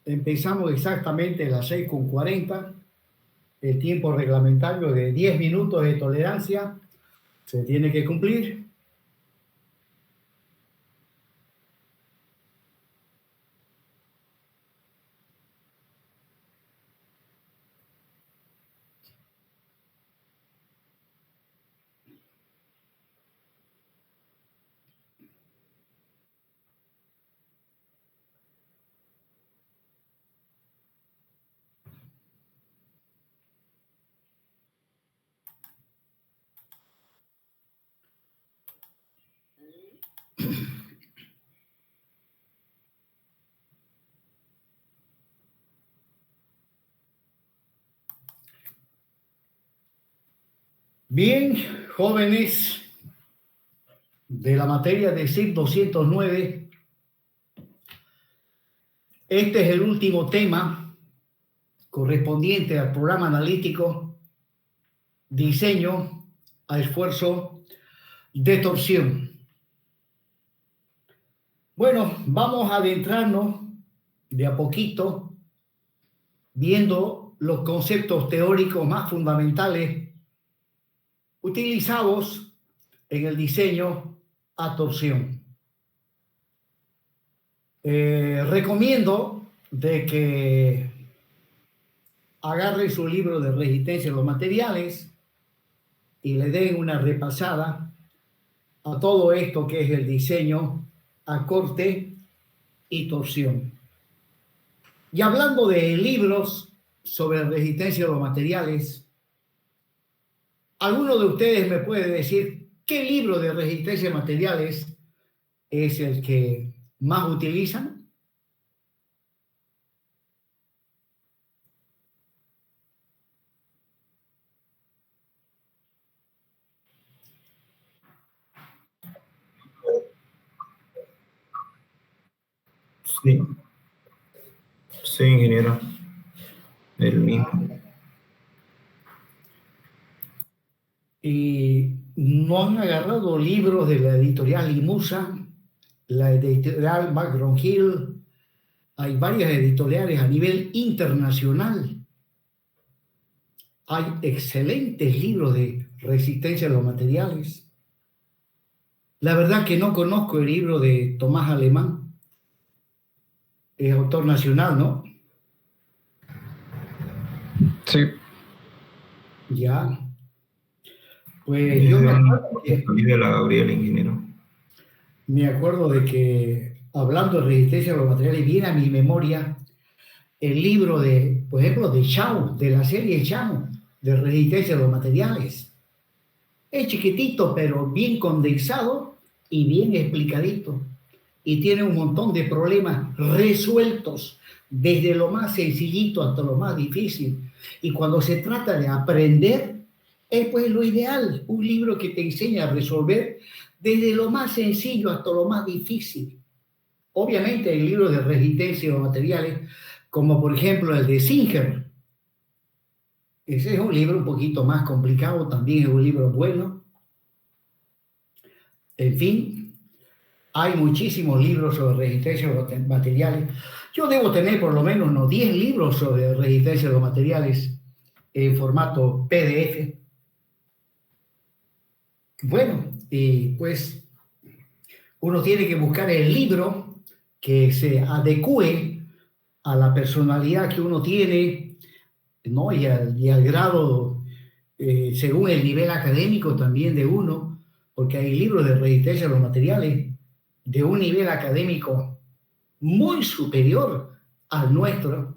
Empezamos exactamente a las 6:40. El tiempo reglamentario de 10 minutos de tolerancia se tiene que cumplir. Bien, jóvenes de la materia de CIP 209, este es el último tema correspondiente al programa analítico diseño a esfuerzo de torsión. Bueno, vamos a adentrarnos de a poquito viendo los conceptos teóricos más fundamentales utilizados en el diseño a torsión. Recomiendo de que agarren su libro de resistencia a los materiales y le den una repasada a todo esto que es el diseño a corte y torsión. Y hablando de libros sobre resistencia a los materiales, ¿alguno de ustedes me puede decir qué libro de resistencia a materiales es el que más utilizan? Sí, sí, ingeniero, el mismo. Y no han agarrado libros de la editorial Limusa, la editorial McGraw-Hill. Hay varias editoriales a nivel internacional. Hay excelentes libros de resistencia a los materiales. La verdad que no conozco el libro de Tomás Alemán, es autor nacional, ¿no? Sí. Ya. Pues yo de la Gabriel, ingeniero. Me acuerdo de que, hablando de resistencia a los materiales, viene a mi memoria el libro de, por ejemplo, de Chao, de la serie Chao, de resistencia a los materiales. Es chiquitito, pero bien condensado y bien explicadito. Y tiene un montón de problemas resueltos, desde lo más sencillito hasta lo más difícil. Y cuando se trata de aprender, es pues lo ideal, un libro que te enseña a resolver desde lo más sencillo hasta lo más difícil. Obviamente hay libros de resistencia a los materiales, como por ejemplo el de Singer. Ese es un libro un poquito más complicado, también es un libro bueno. En fin, hay muchísimos libros sobre resistencia a los materiales. Yo debo tener por lo menos unos 10 libros sobre resistencia a los materiales en formato PDF. Bueno, y pues uno tiene que buscar el libro que se adecue a la personalidad que uno tiene, ¿no? y al grado, según el nivel académico también de uno, porque hay libros de resistencia a los materiales de un nivel académico muy superior al nuestro,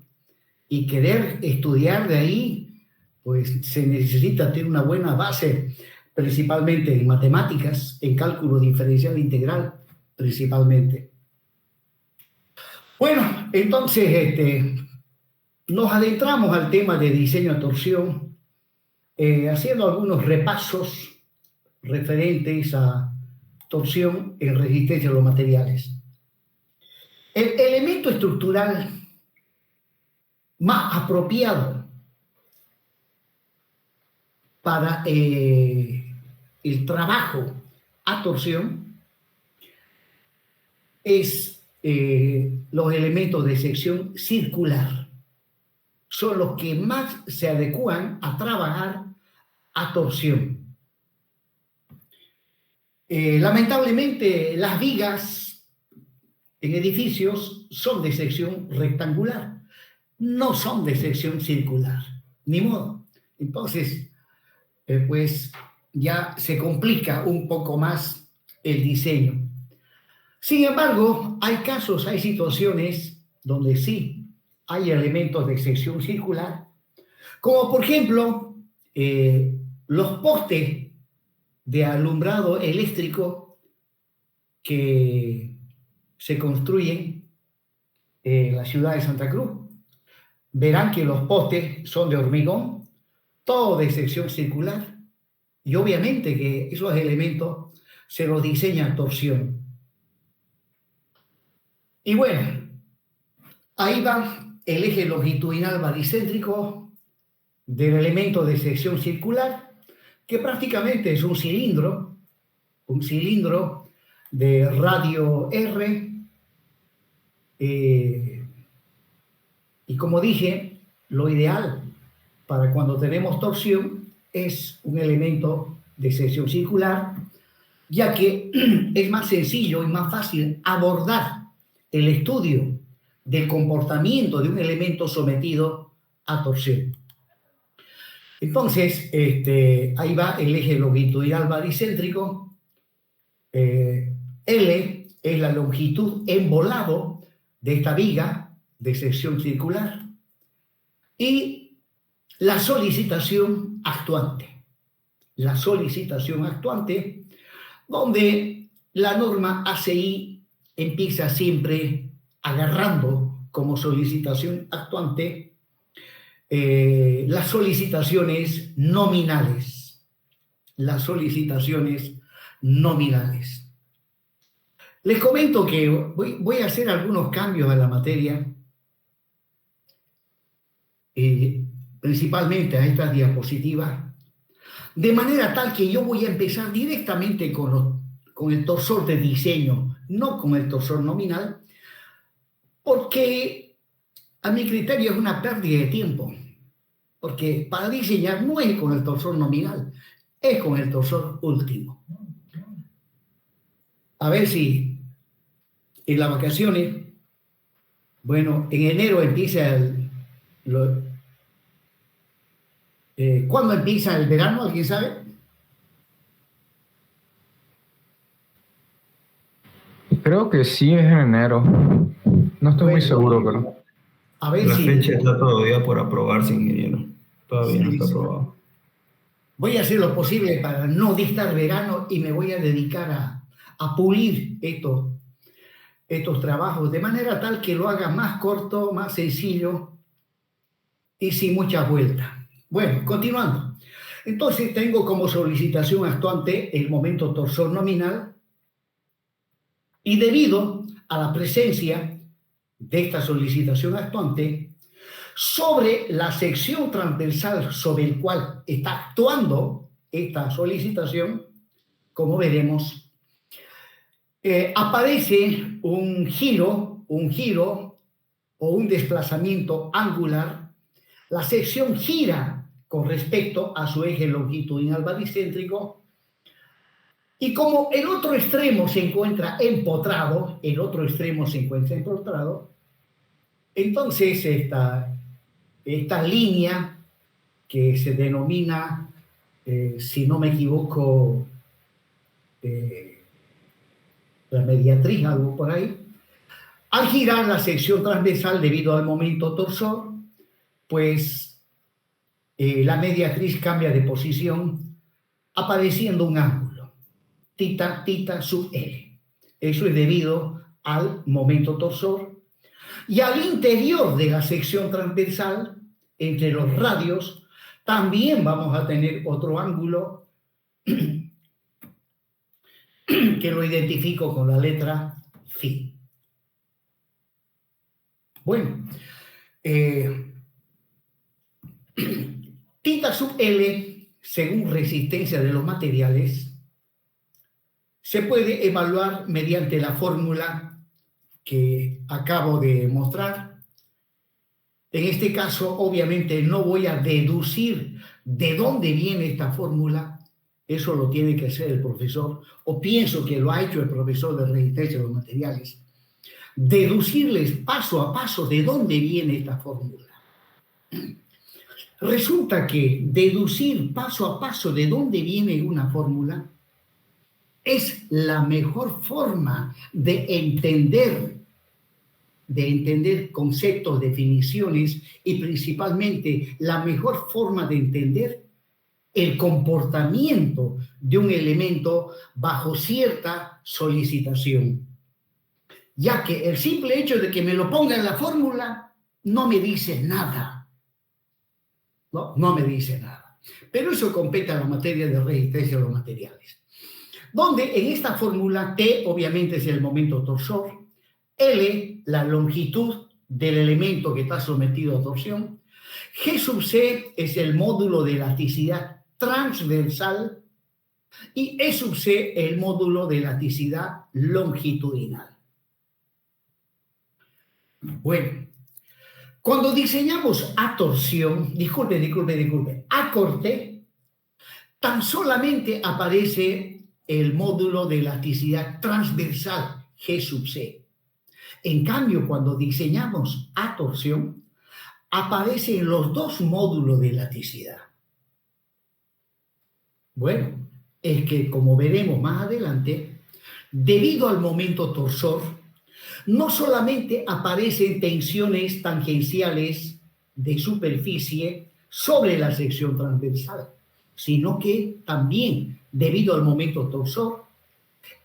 y querer estudiar de ahí, pues se necesita tener una buena base, principalmente en matemáticas, en cálculo diferencial integral, principalmente. Bueno, entonces nos adentramos al tema de diseño a torsión, haciendo algunos repasos referentes a torsión en resistencia a los materiales. El elemento estructural más apropiado para el trabajo a torsión es los elementos de sección circular. Son los que más se adecúan a trabajar a torsión. Lamentablemente, las vigas en edificios son de sección rectangular, no son de sección circular, ni modo. Entonces, pues ya se complica un poco más el diseño. Sin embargo, hay casos, hay situaciones donde sí hay elementos de sección circular, como por ejemplo los postes de alumbrado eléctrico que se construyen en la ciudad de Santa Cruz. Verán que los postes son de hormigón, todo de sección circular, y obviamente que esos elementos se los diseña a torsión. Y bueno, ahí va el eje longitudinal baricéntrico del elemento de sección circular, que prácticamente es un cilindro de radio R, y como dije, lo ideal para cuando tenemos torsión es un elemento de sección circular, ya que es más sencillo y más fácil abordar el estudio del comportamiento de un elemento sometido a torsión. Entonces, ahí va el eje longitudinal baricéntrico. L es la longitud en volado de esta viga de sección circular. Y la solicitación actuante. La solicitación actuante, donde la norma ACI empieza siempre agarrando como solicitación actuante las solicitaciones nominales. Las solicitaciones nominales. Les comento que voy a hacer algunos cambios a la materia, principalmente a estas diapositivas, de manera tal que yo voy a empezar directamente con el torsor de diseño, no con el torsor nominal, porque a mi criterio es una pérdida de tiempo, porque para diseñar no es con el torsor nominal, es con el torsor último. A ver si en las vacaciones, bueno, en enero empieza ¿cuándo empieza el verano? ¿Alguien sabe? Creo que sí es en enero. No estoy muy seguro, pero a ver la si fecha está todavía por aprobarse, ingeniero. Todavía no está aprobado. Voy a hacer lo posible para no dictar verano y me voy a dedicar a pulir estos trabajos de manera tal que lo haga más corto, más sencillo y sin muchas vueltas. Bueno, continuando. Entonces tengo como solicitación actuante el momento torsor nominal, y debido a la presencia de esta solicitación actuante sobre la sección transversal sobre el cual está actuando esta solicitación, como veremos, aparece un giro o un desplazamiento angular. La sección gira con respecto a su eje longitudinal baricéntrico, y como el otro extremo se encuentra empotrado, entonces esta línea que se denomina, si no me equivoco, la mediatriz, algo por ahí, al girar la sección transversal debido al momento torsor, pues la mediatriz cambia de posición, apareciendo un ángulo, θ sub L. Eso es debido al momento torsor. Y al interior de la sección transversal, entre los radios, también vamos a tener otro ángulo que lo identifico con la letra φ. Bueno, θ sub L, según resistencia de los materiales, se puede evaluar mediante la fórmula que acabo de mostrar. En este caso, obviamente, no voy a deducir de dónde viene esta fórmula. Eso lo tiene que hacer el profesor, o pienso que lo ha hecho el profesor de resistencia a los materiales. Deducirles paso a paso de dónde viene esta fórmula. Resulta que deducir paso a paso de dónde viene una fórmula es la mejor forma de entender conceptos, definiciones y principalmente la mejor forma de entender el comportamiento de un elemento bajo cierta solicitación. Ya que el simple hecho de que me lo ponga en la fórmula no me dice nada. No me dice nada. Pero eso compete a la materia de resistencia a los materiales. Donde en esta fórmula T obviamente es el momento torsor, L la longitud del elemento que está sometido a torsión, G sub C es el módulo de elasticidad transversal y E sub C el módulo de elasticidad longitudinal. Bueno, cuando diseñamos a torsión, a corte, tan solamente aparece el módulo de elasticidad transversal, G sub C. En cambio, cuando diseñamos a torsión, aparecen los dos módulos de elasticidad. Bueno, es que como veremos más adelante, debido al momento torsor, no solamente aparecen tensiones tangenciales de superficie sobre la sección transversal, sino que también, debido al momento torsor,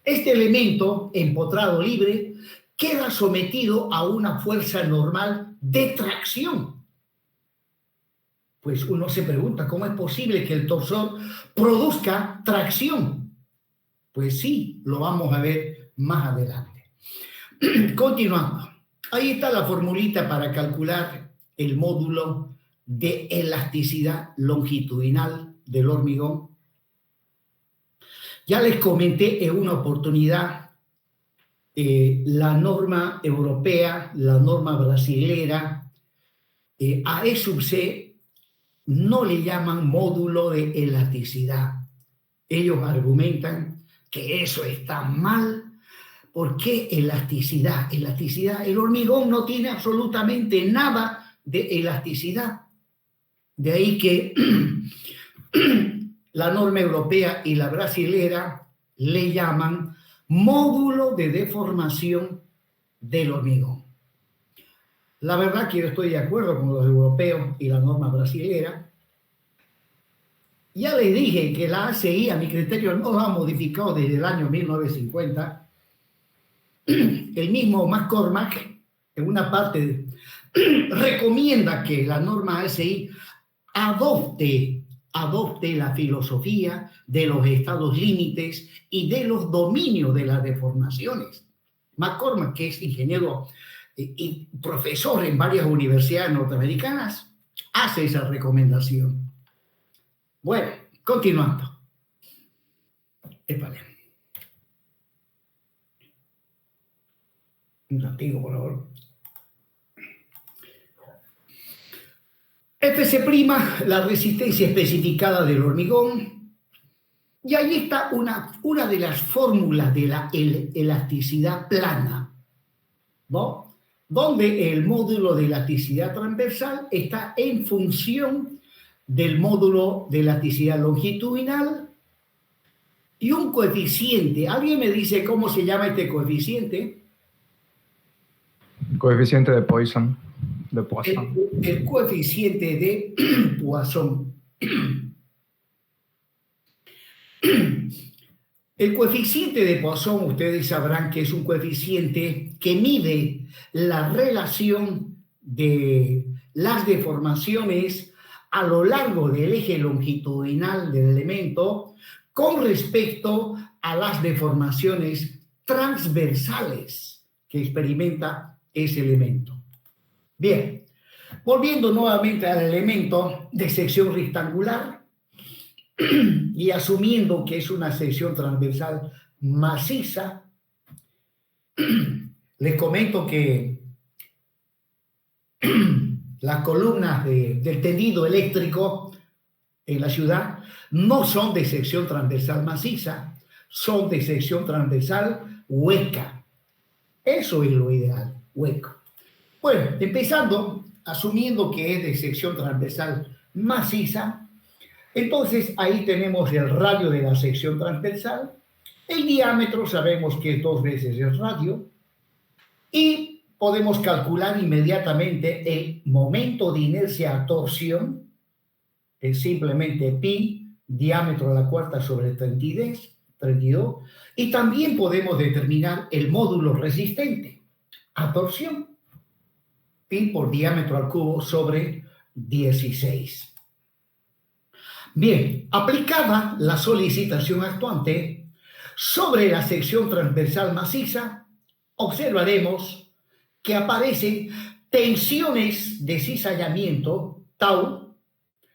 este elemento empotrado libre queda sometido a una fuerza normal de tracción. Pues uno se pregunta, ¿cómo es posible que el torsor produzca tracción? Pues sí, lo vamos a ver más adelante. Continuando. Ahí está la formulita para calcular el módulo de elasticidad longitudinal del hormigón. Ya les comenté en una oportunidad la norma europea, la norma brasilera, a E sub C no le llaman módulo de elasticidad. Ellos argumentan que eso está mal. ¿Por qué elasticidad? Elasticidad, el hormigón no tiene absolutamente nada de elasticidad. De ahí que la norma europea y la brasilera le llaman módulo de deformación del hormigón. La verdad que yo estoy de acuerdo con los europeos y la norma brasilera. Ya les dije que la ACI, a mi criterio, no la ha modificado desde el año 1950. El mismo McCormack, en una parte, recomienda que la norma ACI adopte la filosofía de los estados límites y de los dominios de las deformaciones. McCormack, que es ingeniero y profesor en varias universidades norteamericanas, hace esa recomendación. Bueno, continuando. Espale. Un ratito, por favor. Fc', la resistencia especificada del hormigón. Y ahí está una de las fórmulas de la elasticidad plana, ¿no? Donde el módulo de elasticidad transversal está en función del módulo de elasticidad longitudinal y un coeficiente. ¿Alguien me dice cómo se llama este coeficiente? Coeficiente de Poisson. El coeficiente de Poisson. El coeficiente de Poisson, ustedes sabrán que es un coeficiente que mide la relación de las deformaciones a lo largo del eje longitudinal del elemento con respecto a las deformaciones transversales que experimenta ese elemento. Bien, volviendo nuevamente al elemento de sección rectangular y asumiendo que es una sección transversal maciza, Les comento que las columnas del tendido eléctrico en la ciudad no son de sección transversal maciza, son de sección transversal hueca. Eso es lo ideal, hueco. Bueno, empezando, asumiendo que es de sección transversal maciza, entonces ahí tenemos el radio de la sección transversal, el diámetro sabemos que es 2 veces el radio, y podemos calcular inmediatamente el momento de inercia a torsión, es simplemente pi, diámetro a la cuarta sobre 32, y también podemos determinar el módulo resistente a torsión, pi por diámetro al cubo sobre 16. Bien, aplicada la solicitación actuante sobre la sección transversal maciza, observaremos que aparecen tensiones de cizallamiento, tau,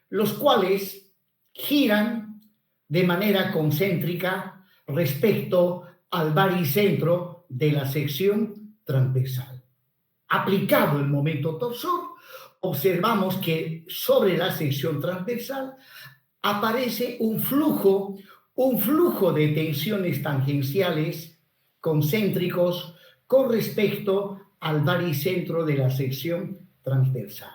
los cuales giran de manera concéntrica respecto al baricentro de la sección transversal. Aplicado el momento torsor, observamos que sobre la sección transversal aparece un flujo de tensiones tangenciales concéntricos con respecto al baricentro de la sección transversal.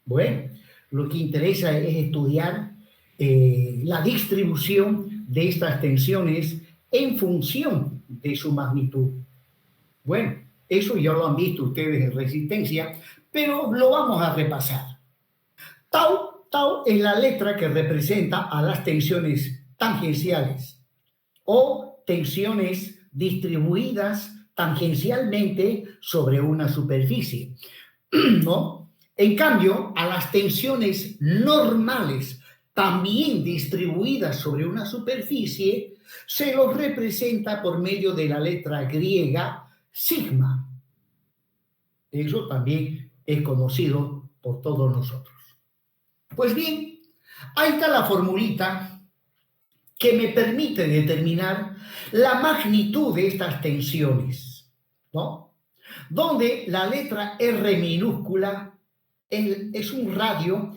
Bueno, lo que interesa es estudiar la distribución de estas tensiones en función de su magnitud. Bueno, eso ya lo han visto ustedes en resistencia, pero lo vamos a repasar. Tau es la letra que representa a las tensiones tangenciales o tensiones distribuidas tangencialmente sobre una superficie, ¿no? En cambio, a las tensiones normales también distribuidas sobre una superficie se los representa por medio de la letra griega sigma. Eso también es conocido por todos nosotros. Pues bien, ahí está la formulita que me permite determinar la magnitud de estas tensiones, ¿no? Donde la letra R minúscula es un radio,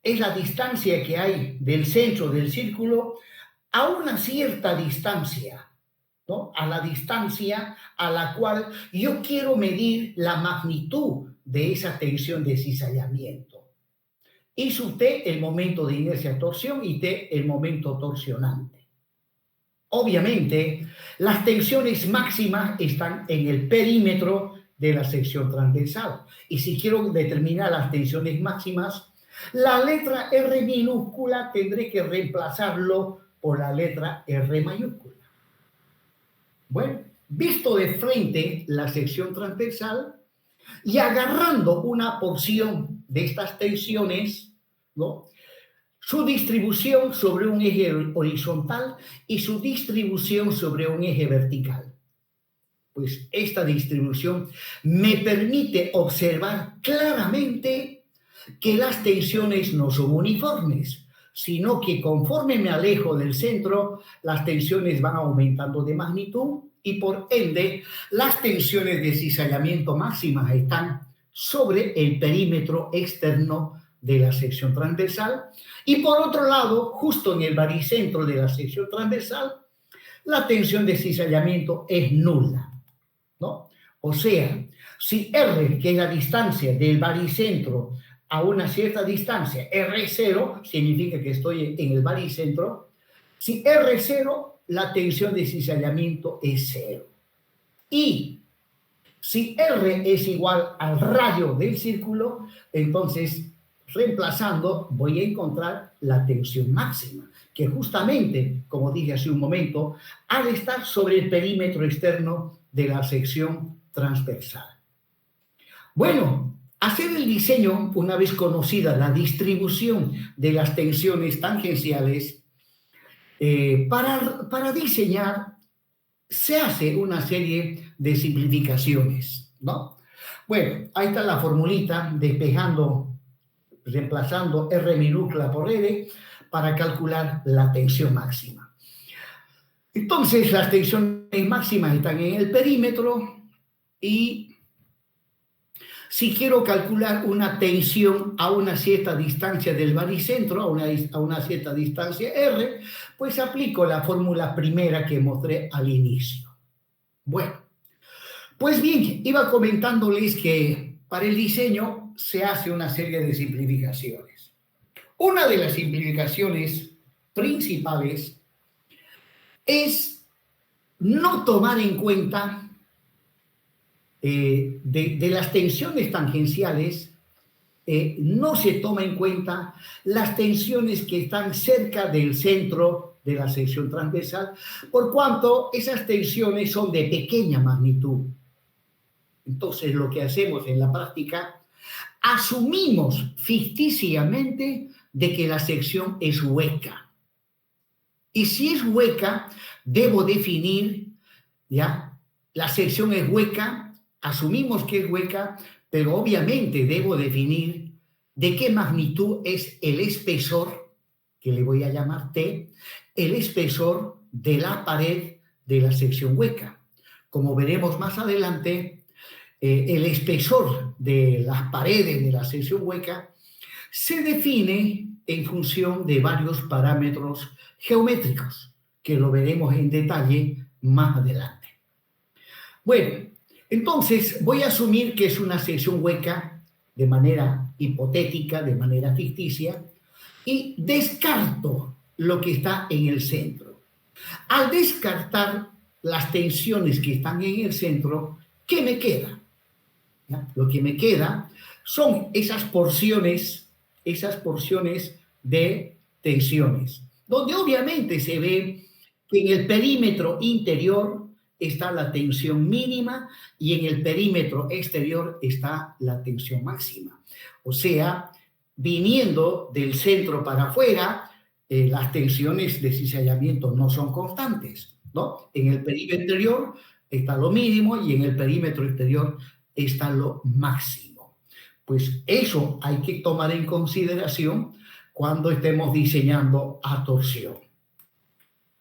es la distancia que hay del centro del círculo a una cierta distancia, ¿no? A la distancia a la cual yo quiero medir la magnitud de esa tensión de cizallamiento. Y su T, el momento de inercia torsión, y T, el momento torsionante. Obviamente, las tensiones máximas están en el perímetro de la sección transversal. Y si quiero determinar las tensiones máximas, la letra R minúscula tendré que reemplazarlo por la letra R mayúscula. Bueno, visto de frente la sección transversal y agarrando una porción de estas tensiones, ¿no? Su distribución sobre un eje horizontal y su distribución sobre un eje vertical. Pues esta distribución me permite observar claramente que las tensiones no son uniformes, sino que conforme me alejo del centro, las tensiones van aumentando de magnitud y por ende las tensiones de cizallamiento máximas están sobre el perímetro externo de la sección transversal y por otro lado, justo en el baricentro de la sección transversal, la tensión de cizallamiento es nula, ¿no? O sea, si R, que es la distancia del baricentro a una cierta distancia, R0 significa que estoy en el baricentro, si R0, la tensión de cizallamiento es 0. Y si R es igual al radio del círculo, entonces reemplazando voy a encontrar la tensión máxima, que justamente, como dije hace un momento, ha de estar sobre el perímetro externo de la sección transversal. Bueno, hacer el diseño, una vez conocida la distribución de las tensiones tangenciales, para diseñar se hace una serie de simplificaciones, ¿no? Bueno, ahí está la formulita reemplazando R minúscula por R para calcular la tensión máxima. Entonces, las tensiones máximas están en el perímetro y si quiero calcular una tensión a una cierta distancia del baricentro, a una cierta distancia R, pues aplico la fórmula primera que mostré al inicio. Bueno, pues bien, iba comentándoles que para el diseño se hace una serie de simplificaciones. Una de las simplificaciones principales es no tomar en cuenta de las tensiones tangenciales, no se toma en cuenta las tensiones que están cerca del centro de la sección transversal, por cuanto esas tensiones son de pequeña magnitud. Entonces, lo que hacemos en la práctica, asumimos ficticiamente de que la sección es hueca. Y si es hueca, debo definir, ¿ya? La sección es hueca, asumimos que es hueca, pero obviamente debo definir de qué magnitud es el espesor, que le voy a llamar T, el espesor de la pared de la sección hueca. Como veremos más adelante, el espesor de las paredes de la sección hueca se define en función de varios parámetros geométricos, que lo veremos en detalle más adelante. Bueno, entonces voy a asumir que es una sección hueca de manera hipotética, de manera ficticia, y descarto lo que está en el centro. Al descartar las tensiones que están en el centro, ¿qué me queda? ¿Ya? Lo que me queda son esas porciones de tensiones, donde obviamente se ve que en el perímetro interior está la tensión mínima y en el perímetro exterior está la tensión máxima. O sea, viniendo del centro para afuera, las tensiones de cizallamiento no son constantes, ¿no? En el perímetro interior está lo mínimo y en el perímetro exterior está lo máximo. Pues eso hay que tomar en consideración cuando estemos diseñando a torsión.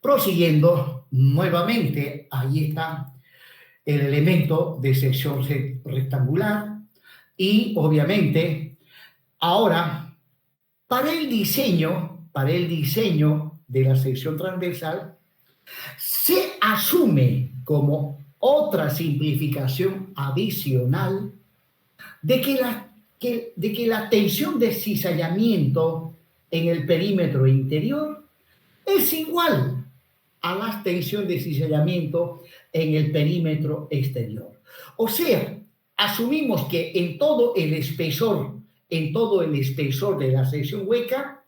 Prosiguiendo nuevamente, ahí está el elemento de sección rectangular y obviamente ahora para el diseño de la sección transversal se asume como otra simplificación adicional de que la tensión de cizallamiento en el perímetro interior es igual a la tensión de cizallamiento en el perímetro exterior. O sea, asumimos que en todo el espesor de la sección hueca,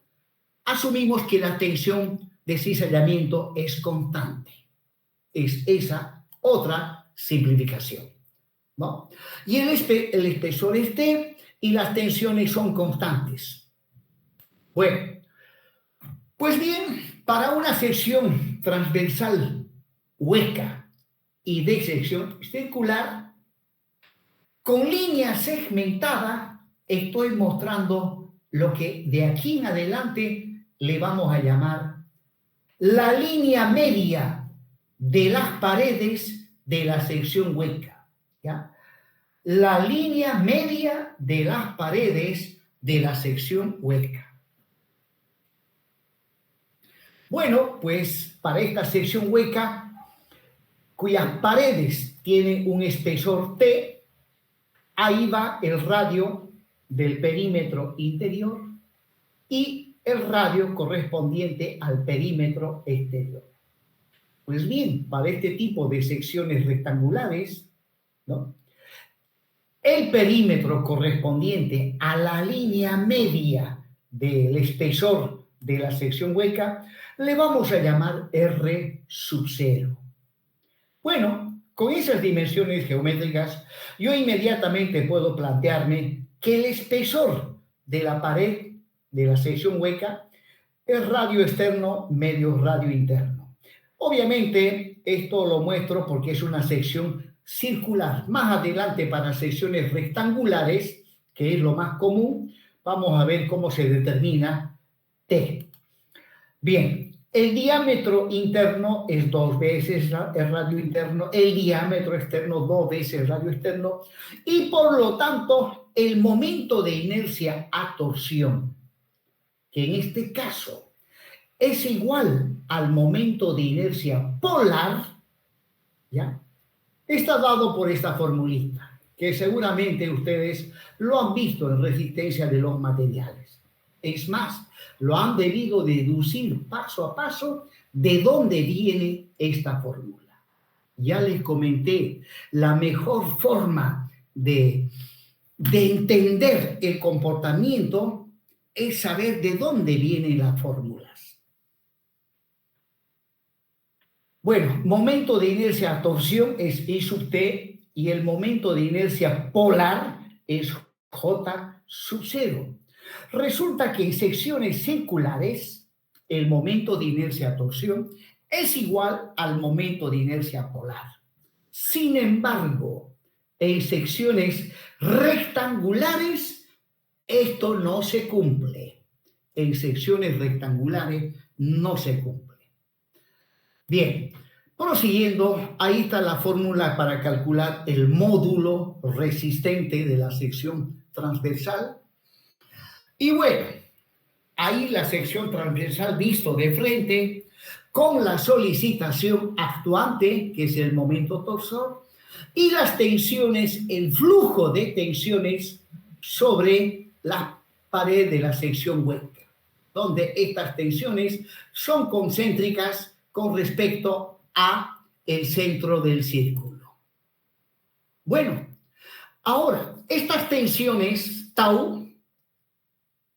asumimos que la tensión de cizallamiento es constante. Es esa otra simplificación, ¿no? Y el espesor es T y las tensiones son constantes. Bueno, pues bien, para una sección transversal hueca y de sección circular, con línea segmentada estoy mostrando lo que de aquí en adelante le vamos a llamar la línea media de las paredes de la sección hueca, ¿ya? La línea media de las paredes de la sección hueca. Bueno, pues para esta sección hueca, cuyas paredes tienen un espesor T, ahí va el radio del perímetro interior y el radio correspondiente al perímetro exterior. Pues bien, para este tipo de secciones rectangulares, ¿no?, el perímetro correspondiente a la línea media del espesor de la sección hueca le vamos a llamar R sub 0. Bueno, con esas dimensiones geométricas, yo inmediatamente puedo plantearme que el espesor de la pared de la sección hueca es radio externo medio radio interno. Obviamente, esto lo muestro porque es una sección circular. Más adelante, para secciones rectangulares, que es lo más común, vamos a ver cómo se determina T. Bien, El diámetro interno es 2 veces el radio interno, el diámetro externo 2 veces el radio externo, y por lo tanto el momento de inercia a torsión, que en este caso es igual al momento de inercia polar, ¿ya? Está dado por esta formulita, que seguramente ustedes lo han visto en resistencia de los materiales. Es más, lo han debido deducir paso a paso de dónde viene esta fórmula. Ya les comenté, la mejor forma de entender el comportamiento es saber de dónde vienen las fórmulas. Bueno, momento de inercia a torsión es I sub t y el momento de inercia polar es J sub 0. Resulta que en secciones circulares el momento de inercia a torsión es igual al momento de inercia polar. Sin embargo, en secciones rectangulares esto no se cumple. En secciones rectangulares no se cumple. Bien, prosiguiendo, ahí está la fórmula para calcular el módulo resistente de la sección transversal. Y bueno, ahí la sección transversal visto de frente con la solicitación actuante, que es el momento torsor, y las tensiones, el flujo de tensiones sobre la pared de la sección hueca, donde estas tensiones son concéntricas con respecto a el centro del círculo. Bueno, ahora, estas tensiones tau,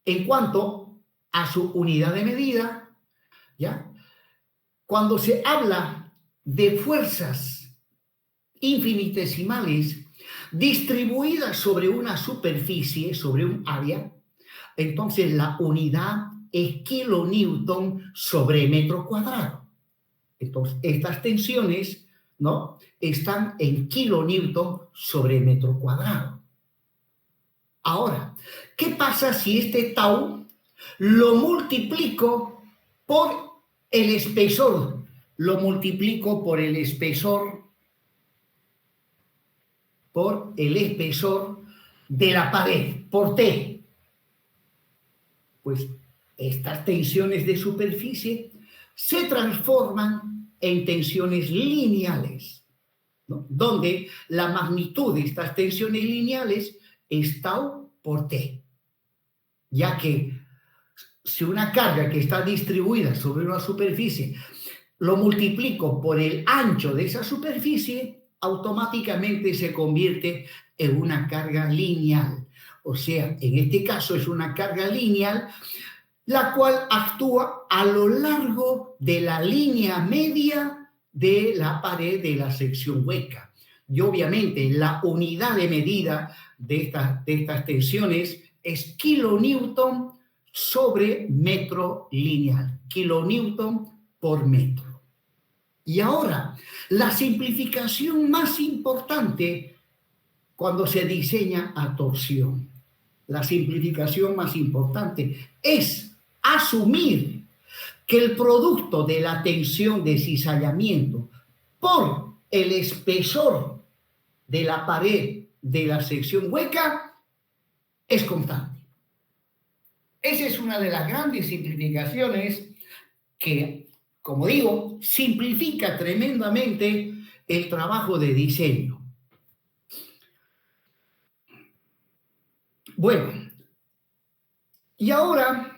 en cuanto a su unidad de medida, ¿ya? Cuando se habla de fuerzas infinitesimales distribuidas sobre una superficie, sobre un área, entonces la unidad es kilonewton sobre metro cuadrado. Entonces, estas tensiones, ¿no?, están en kilonewton sobre metro cuadrado. Ahora, ¿qué pasa si este tau lo multiplico por el espesor? Lo multiplico por el espesor de la pared, por T. Pues estas tensiones de superficie se transforman en tensiones lineales, ¿no?, donde la magnitud de estas tensiones lineales es tau por T, ya que si una carga que está distribuida sobre una superficie lo multiplico por el ancho de esa superficie, automáticamente se convierte en una carga lineal. O sea, en este caso es una carga lineal la cual actúa a lo largo de la línea media de la pared de la sección hueca. Y obviamente la unidad de medida de estas tensiones es kilonewton sobre metro lineal, kilonewton por metro. Y ahora, la simplificación más importante cuando se diseña a torsión. La simplificación más importante es asumir que el producto de la tensión de cizallamiento por el espesor de la pared de la sección hueca es constante. Esa es una de las grandes simplificaciones que, como digo, simplifica tremendamente el trabajo de diseño. Bueno, y ahora,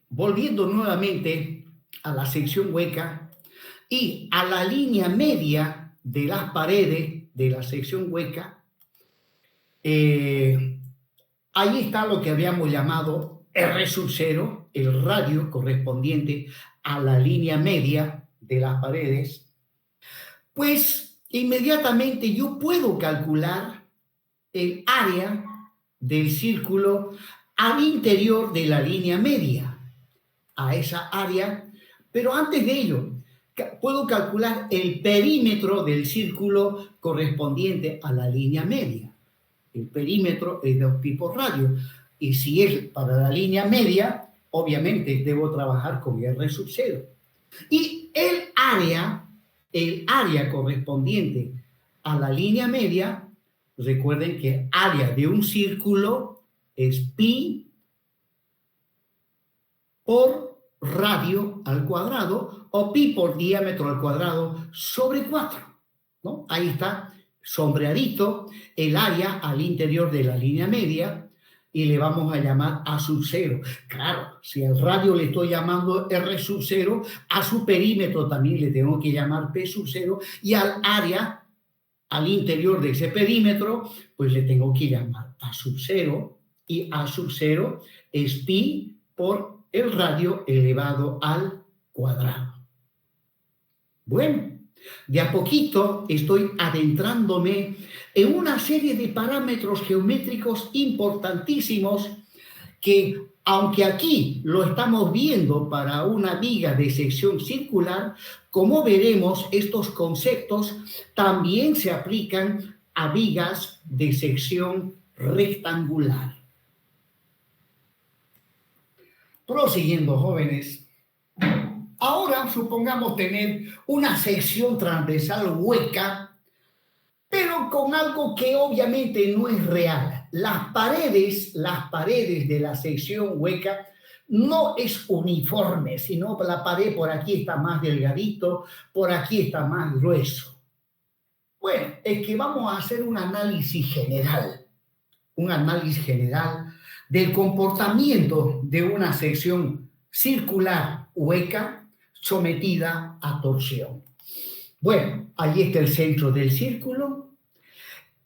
volviendo nuevamente a la sección hueca y a la línea media de las paredes de la sección hueca, ahí está lo que habíamos llamado R sub 0, el radio correspondiente a la línea media de las paredes. Pues inmediatamente yo puedo calcular el área del círculo al interior de la línea media, a esa área, pero antes de ello, puedo calcular el perímetro del círculo correspondiente a la línea media. El perímetro es de 2 pi por radio, y si es para la línea media, obviamente debo trabajar con R sub 0. Y el área correspondiente a la línea media, recuerden que área de un círculo es pi por radio al cuadrado o pi por diámetro al cuadrado sobre 4, ¿no? Ahí está sombreadito el área al interior de la línea media y le vamos a llamar A sub 0. Claro, si al radio le estoy llamando R sub 0, a su perímetro también le tengo que llamar P sub 0 y al área al interior de ese perímetro, pues le tengo que llamar A sub 0 y A sub 0 es pi por el radio elevado al cuadrado. Bueno, de a poquito estoy adentrándome en una serie de parámetros geométricos importantísimos que, aunque aquí lo estamos viendo para una viga de sección circular, como veremos, estos conceptos también se aplican a vigas de sección rectangular. Prosiguiendo, jóvenes. Ahora supongamos tener una sección transversal hueca, pero con algo que obviamente no es real. Las paredes de la sección hueca no es uniforme, sino la pared por aquí está más delgadito, por aquí está más grueso. Bueno, es que vamos a hacer un análisis general del comportamiento de una sección circular hueca sometida a torsión. Bueno, allí está el centro del círculo,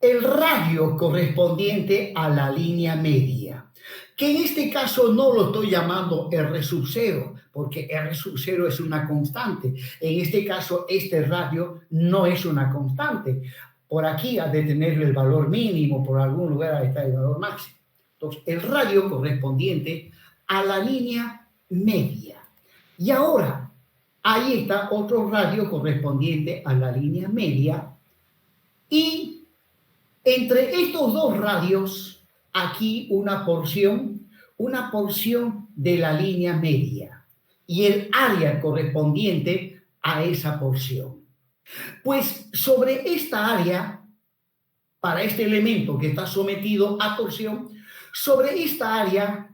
el radio correspondiente a la línea media, que en este caso no lo estoy llamando R sub 0, porque R sub 0 es una constante. En este caso, este radio no es una constante. Por aquí ha de tener el valor mínimo, por algún lugar está el valor máximo. Entonces, el radio correspondiente a la línea media. Y ahora, ahí está otro radio correspondiente a la línea media. Y entre estos dos radios, aquí una porción de la línea media. Y el área correspondiente a esa porción. Pues sobre esta área, para este elemento que está sometido a torsión, sobre esta área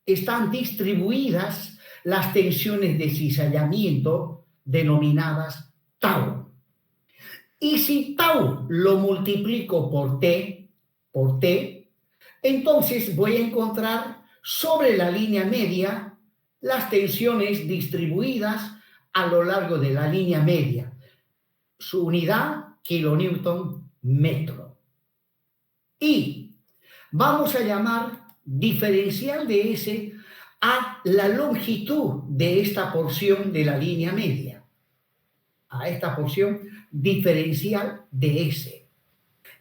están distribuidas las tensiones de cizallamiento denominadas tau. Y si tau lo multiplico por T, entonces voy a encontrar sobre la línea media las tensiones distribuidas a lo largo de la línea media. Su unidad, kilonewton metro. Y vamos a llamar diferencial de S a la longitud de esta porción de la línea media. A esta porción diferencial de S.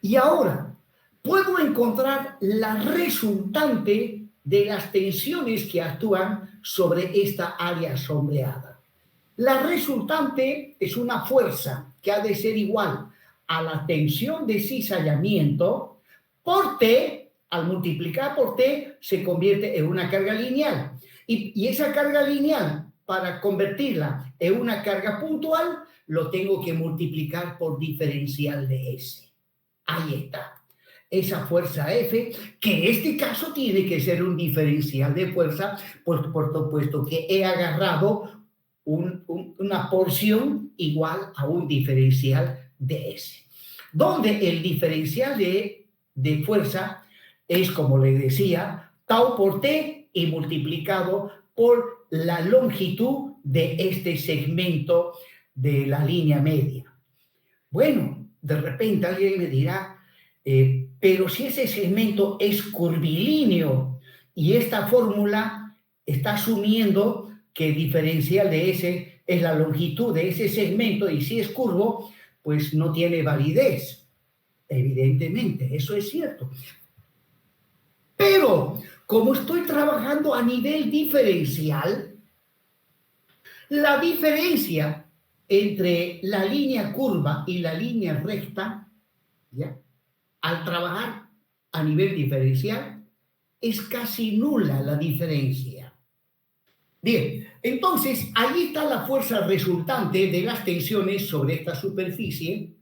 Y ahora puedo encontrar la resultante de las tensiones que actúan sobre esta área sombreada. La resultante es una fuerza que ha de ser igual a la tensión de cizallamiento por T. Al multiplicar por T se convierte en una carga lineal. Y esa carga lineal, para convertirla en una carga puntual, lo tengo que multiplicar por diferencial de S. Ahí está. Esa fuerza F, que en este caso tiene que ser un diferencial de fuerza, puesto que he agarrado una porción igual a un diferencial de S. Donde el diferencial de fuerza es, como le decía, tau por T y multiplicado por la longitud de este segmento de la línea media. Bueno, de repente alguien me dirá, pero si ese segmento es curvilíneo y esta fórmula está asumiendo que el diferencial de S es la longitud de ese segmento y si es curvo, pues no tiene validez. Evidentemente, eso es cierto. Pero como estoy trabajando a nivel diferencial, la diferencia entre la línea curva y la línea recta, ¿ya?, al trabajar a nivel diferencial, es casi nula la diferencia. Bien, entonces ahí está la fuerza resultante de las tensiones sobre esta superficie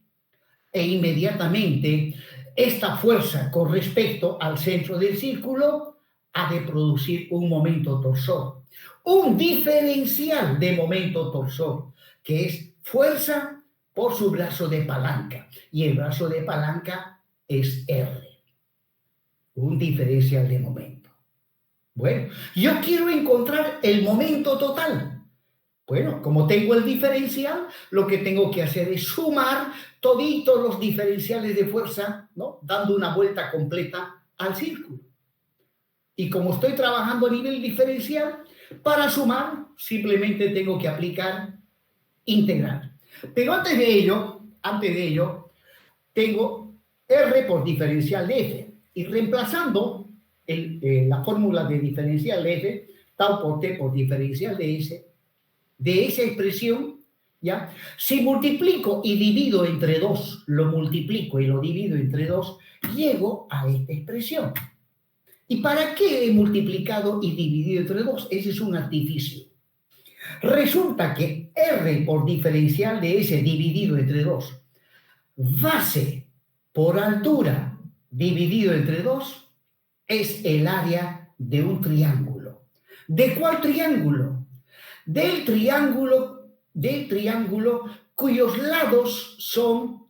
e inmediatamente esta fuerza con respecto al centro del círculo ha de producir un momento torsor, un diferencial de momento torsor, que es fuerza por su brazo de palanca, y el brazo de palanca es R, un diferencial de momento. Bueno, yo quiero encontrar el momento total. Bueno, como tengo el diferencial, lo que tengo que hacer es sumar toditos los diferenciales de fuerza, ¿no? Dando una vuelta completa al círculo. Y como estoy trabajando a nivel diferencial, para sumar simplemente tengo que aplicar integral. Pero antes de ello, tengo R por diferencial de F. Y reemplazando la fórmula de diferencial de F, tau por T por diferencial de S, de esa expresión, ¿ya? Si multiplico y divido entre 2, lo multiplico y lo divido entre 2, llego a esta expresión. ¿Y para qué he multiplicado y dividido entre 2? Ese es un artificio. Resulta que R por diferencial de S dividido entre 2, base por altura dividido entre 2, es el área de un triángulo. ¿De cuál triángulo? Del triángulo cuyos lados son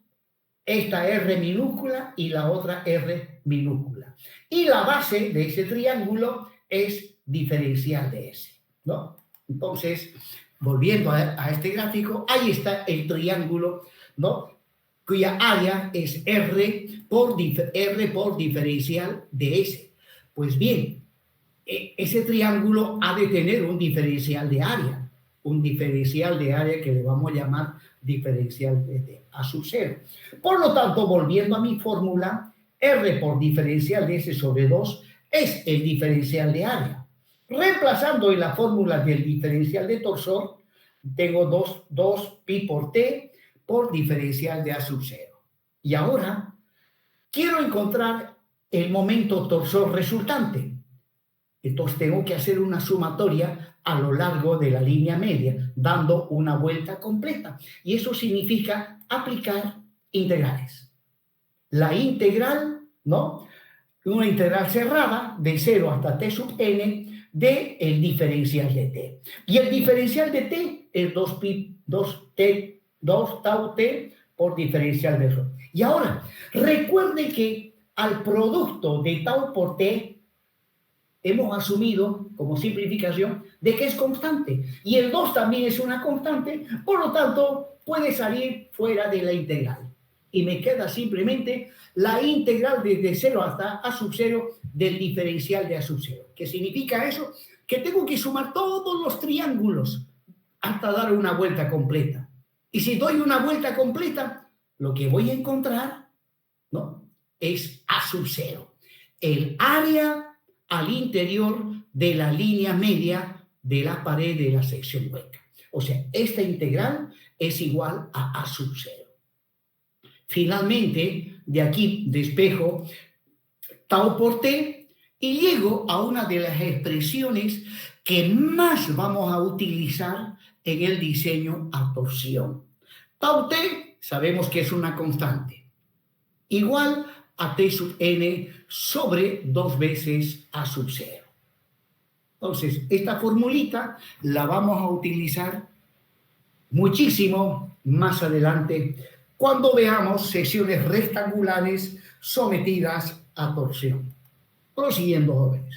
esta R minúscula y la otra R minúscula. Y la base de ese triángulo es diferencial de S, ¿no? Entonces, volviendo a este gráfico, ahí está el triángulo, ¿no? Cuya área es R por diferencial de S. Pues bien, ese triángulo ha de tener un diferencial de área que le vamos a llamar diferencial de T, a sub 0. Por lo tanto, volviendo a mi fórmula, R por diferencial de S sobre 2 es el diferencial de área. Reemplazando en la fórmula del diferencial de torsor, tengo 2 pi por T por diferencial de A sub 0. Y ahora, quiero encontrar el momento torsor resultante. Entonces tengo que hacer una sumatoria a lo largo de la línea media, dando una vuelta completa. Y eso significa aplicar integrales. La integral, ¿no? Una integral cerrada de 0 hasta t sub n del diferencial de t. Y el diferencial de t es 2 tau t por diferencial de ρ. Y ahora, recuerde que al producto de tau por t hemos asumido como simplificación de que es constante. Y el 2 también es una constante, por lo tanto, puede salir fuera de la integral. Y me queda simplemente la integral desde 0 hasta A sub 0 del diferencial de A sub 0. ¿Qué significa eso? Que tengo que sumar todos los triángulos hasta dar una vuelta completa. Y si doy una vuelta completa, lo que voy a encontrar, ¿no?, es A sub 0. El área al interior de la línea media de la pared de la sección hueca. O sea, esta integral es igual a A sub 0. Finalmente, de aquí despejo tau por t y llego a una de las expresiones que más vamos a utilizar en el diseño a torsión. Tau t sabemos que es una constante, igual a t sub n sobre 2 veces A sub 0. Entonces, esta formulita la vamos a utilizar muchísimo más adelante cuando veamos secciones rectangulares sometidas a torsión. Prosiguiendo, jóvenes.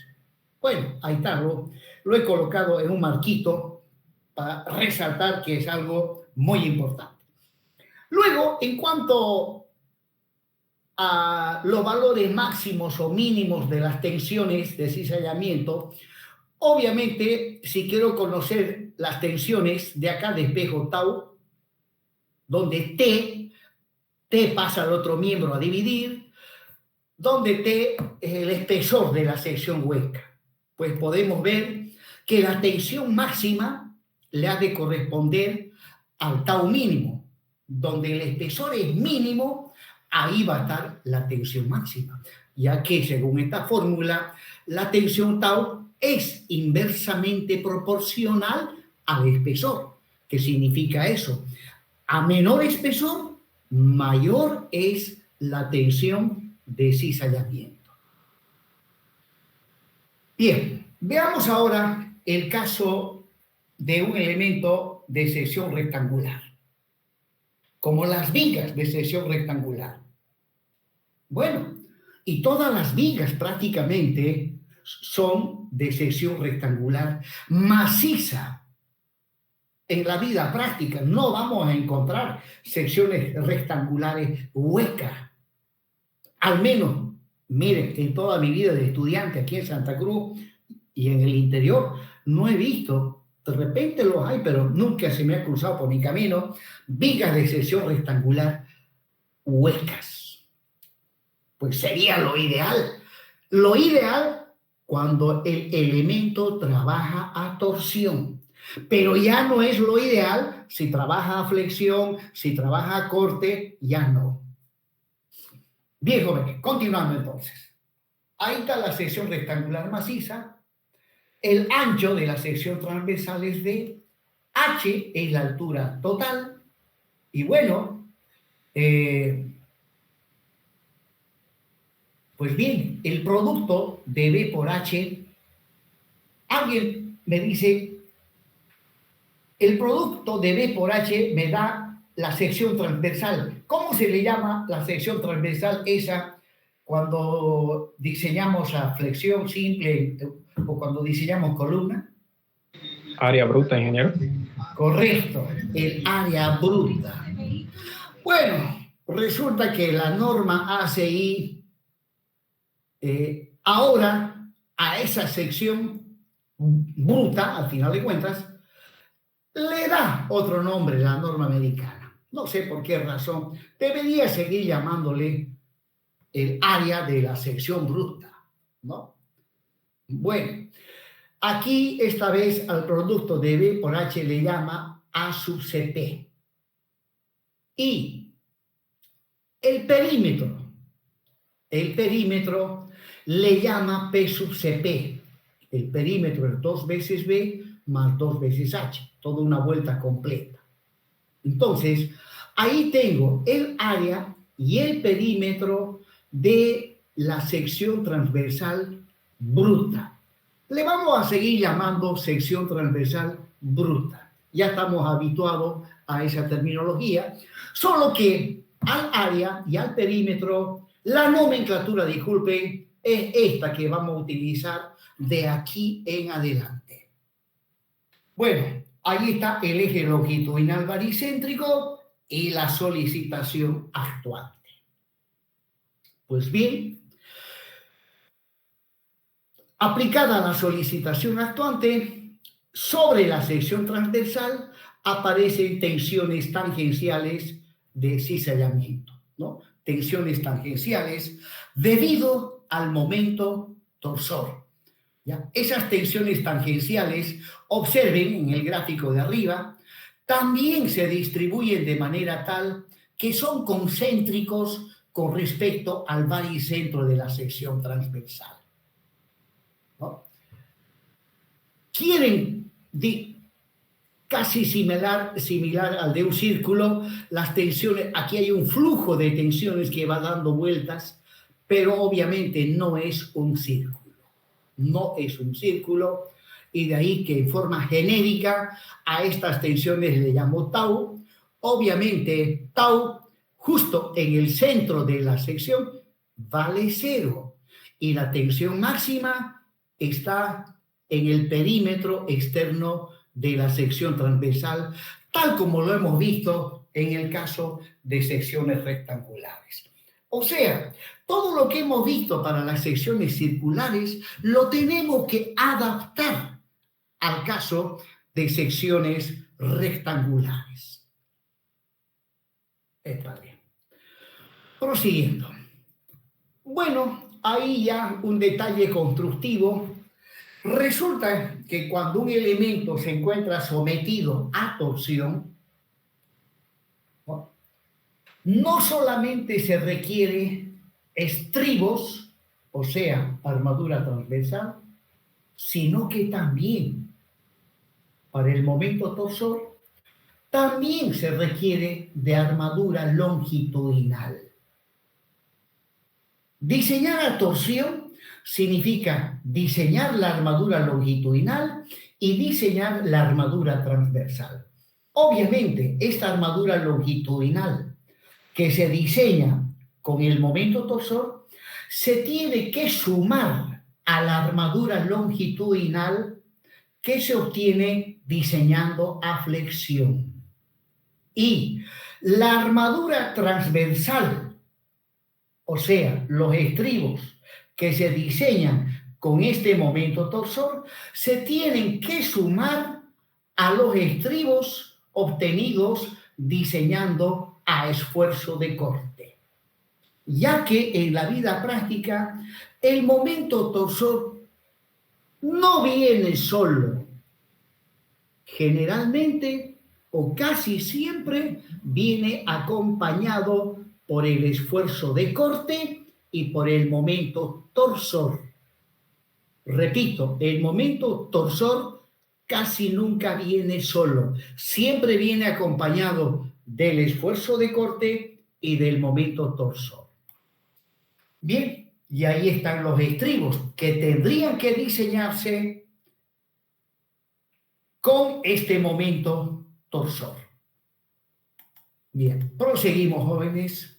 Bueno, ahí está, lo he colocado en un marquito para resaltar que es algo muy importante. Luego, en cuanto a los valores máximos o mínimos de las tensiones de cizallamiento, obviamente, si quiero conocer las tensiones, de acá despejo tau, donde T pasa al otro miembro a dividir, donde T es el espesor de la sección hueca. Pues podemos ver que la tensión máxima le ha de corresponder al tau mínimo, donde el espesor es mínimo, ahí va a estar la tensión máxima. ya que según esta fórmula, la tensión tau es inversamente proporcional al espesor. ¿Qué significa eso? A menor espesor, mayor es la tensión de cizallamiento. Bien, veamos ahora el caso de un elemento de sección rectangular, como las vigas de sección rectangular. Bueno, y todas las vigas prácticamente son de sección rectangular maciza. En la vida práctica no vamos a encontrar secciones rectangulares huecas. Al menos, miren, en toda mi vida de estudiante aquí en Santa Cruz y en el interior, no he visto, de repente los hay, pero nunca se me ha cruzado por mi camino, vigas de sección rectangular huecas. Pues sería lo ideal. Lo ideal cuando el elemento trabaja a torsión. Pero ya no es lo ideal si trabaja a flexión, si trabaja a corte, ya no. Bien, jóvenes, continuando entonces. Ahí está la sección rectangular maciza. El ancho de la sección transversal es D. H es la altura total. Y bueno, pues bien, el producto de B por H, alguien me dice, el producto de B por H me da la sección transversal. ¿Cómo se le llama la sección transversal esa cuando diseñamos la flexión simple o cuando diseñamos columna? Área bruta, ingeniero. Correcto, el área bruta. Bueno, resulta que la norma ACI ahora a esa sección bruta, al final de cuentas, le da otro nombre, la norma americana. No sé por qué razón. Debería seguir llamándole el área de la sección bruta, ¿no? Bueno, aquí esta vez al producto de B por H le llama A sub CP. Y el perímetro le llama P sub CP. El perímetro es 2 veces B más 2 veces H, toda una vuelta completa. Entonces, ahí tengo el área y el perímetro de la sección transversal bruta. Le vamos a seguir llamando sección transversal bruta. Ya estamos habituados a esa terminología, solo que al área y al perímetro, la nomenclatura, disculpen, es esta que vamos a utilizar de aquí en adelante. Bueno, ahí está el eje longitudinal baricéntrico y la solicitación actuante. Pues bien, aplicada la solicitación actuante, sobre la sección transversal aparecen tensiones tangenciales de cizallamiento, ¿no? Tensiones tangenciales debido al momento torsor. ¿Ya? Esas tensiones tangenciales, observen en el gráfico de arriba, también se distribuyen de manera tal que son concéntricos con respecto al baricentro de la sección transversal, ¿no? Quieren casi similar al de un círculo, las tensiones, aquí hay un flujo de tensiones que va dando vueltas, pero obviamente no es un círculo. No es un círculo, y de ahí que en forma genérica a estas tensiones le llamo tau. Obviamente, tau, justo en el centro de la sección, vale 0, y la tensión máxima está en el perímetro externo de la sección transversal, tal como lo hemos visto en el caso de secciones rectangulares. O sea, todo lo que hemos visto para las secciones circulares lo tenemos que adaptar al caso de secciones rectangulares. Está bien. Prosiguiendo. Bueno, ahí ya un detalle constructivo. Resulta que cuando un elemento se encuentra sometido a torsión, no solamente se requiere estribos o sea, armadura transversal, sino que también para el momento torsor también se requiere de armadura longitudinal. Diseñar a torsión significa diseñar la armadura longitudinal y diseñar la armadura transversal. Obviamente, esta armadura longitudinal que se diseña con el momento torsor se tiene que sumar a la armadura longitudinal que se obtiene diseñando a flexión. Y la armadura transversal, o sea, los estribos que se diseñan con este momento torsor, se tienen que sumar a los estribos obtenidos diseñando a esfuerzo de corte, ya que en la vida práctica el momento torsor no viene solo. Generalmente o casi siempre viene acompañado por el esfuerzo de corte y por el momento torsor. Repito, el momento torsor casi nunca viene solo, siempre viene acompañado del esfuerzo de corte y del momento torsor. Bien, y ahí están los estribos que tendrían que diseñarse con este momento torsor. Bien, proseguimos, jóvenes.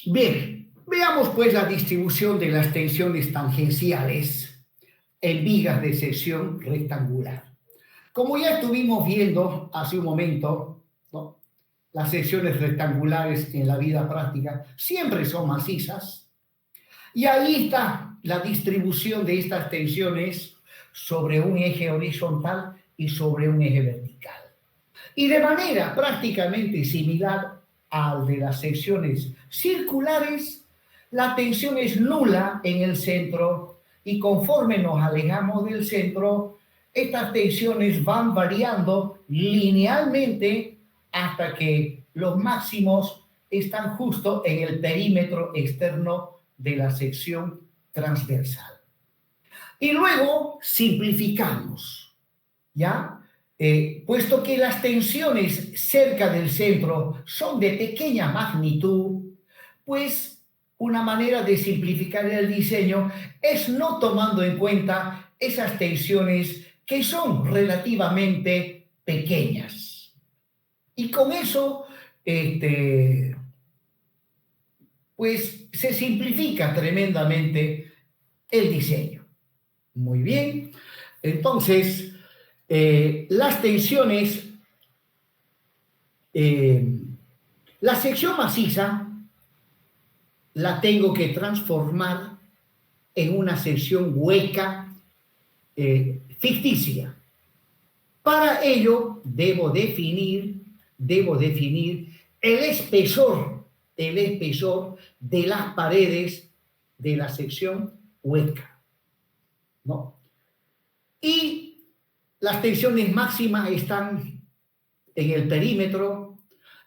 Bien, veamos pues la distribución de las tensiones tangenciales en vigas de sección rectangular. Como ya estuvimos viendo hace un momento, ¿no?, las secciones rectangulares en la vida práctica siempre son macizas, y ahí está la distribución de estas tensiones sobre un eje horizontal y sobre un eje vertical. Y de manera prácticamente similar al de las secciones circulares, la tensión es nula en el centro y conforme nos alejamos del centro, estas tensiones van variando linealmente hasta que los máximos están justo en el perímetro externo de la sección transversal. Y luego simplificamos, ¿ya? Puesto que las tensiones cerca del centro son de pequeña magnitud, pues una manera de simplificar el diseño es no tomando en cuenta esas tensiones que son relativamente pequeñas. Y con eso, pues se simplifica tremendamente el diseño. Muy bien, entonces las tensiones, la sección maciza la tengo que transformar en una sección hueca ficticia. Para ello debo definir el espesor de las paredes de la sección hueca, ¿no? Y las tensiones máximas están en el perímetro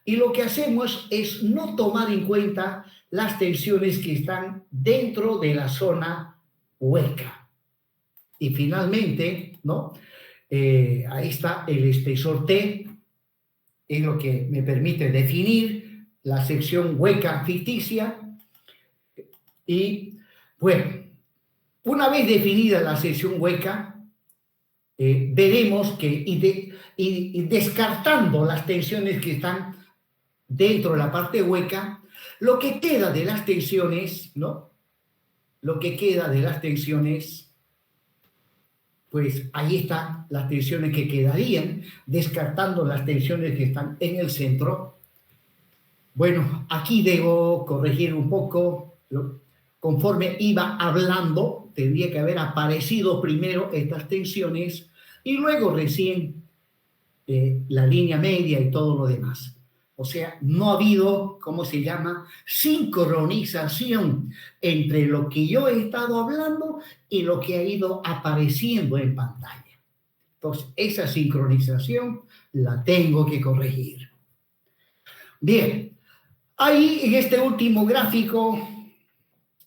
y lo que hacemos es no tomar en cuenta las tensiones que están dentro de la zona hueca. Y finalmente, ¿no?, ahí está el espesor T, es lo que me permite definir la sección hueca ficticia. Y bueno, una vez definida la sección hueca, veremos que, y descartando las tensiones que están dentro de la parte hueca, lo que queda de las tensiones, ¿no?, lo que queda de las tensiones, pues ahí están las tensiones que quedarían, descartando las tensiones que están en el centro. Bueno, aquí debo corregir un poco. Conforme iba hablando, tendría que haber aparecido primero estas tensiones y luego recién la línea media y todo lo demás. O sea, no ha habido, ¿cómo se llama?, sincronización entre lo que yo he estado hablando y lo que ha ido apareciendo en pantalla. Entonces, esa sincronización la tengo que corregir. Bien, ahí en este último gráfico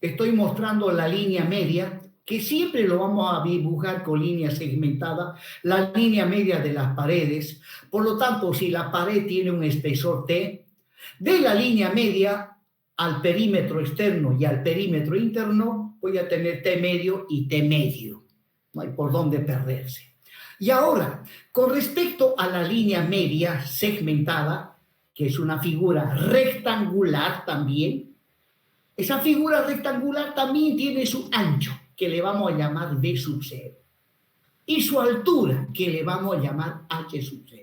estoy mostrando la línea media, que siempre lo vamos a dibujar con línea segmentada, la línea media de las paredes. Por lo tanto, si la pared tiene un espesor T, de la línea media al perímetro externo y al perímetro interno, voy a tener T medio y T medio. No hay por dónde perderse. Y ahora, con respecto a la línea media segmentada, que es una figura rectangular también, esa figura rectangular también tiene su ancho, que le vamos a llamar D sub 0, y su altura, que le vamos a llamar H sub 0.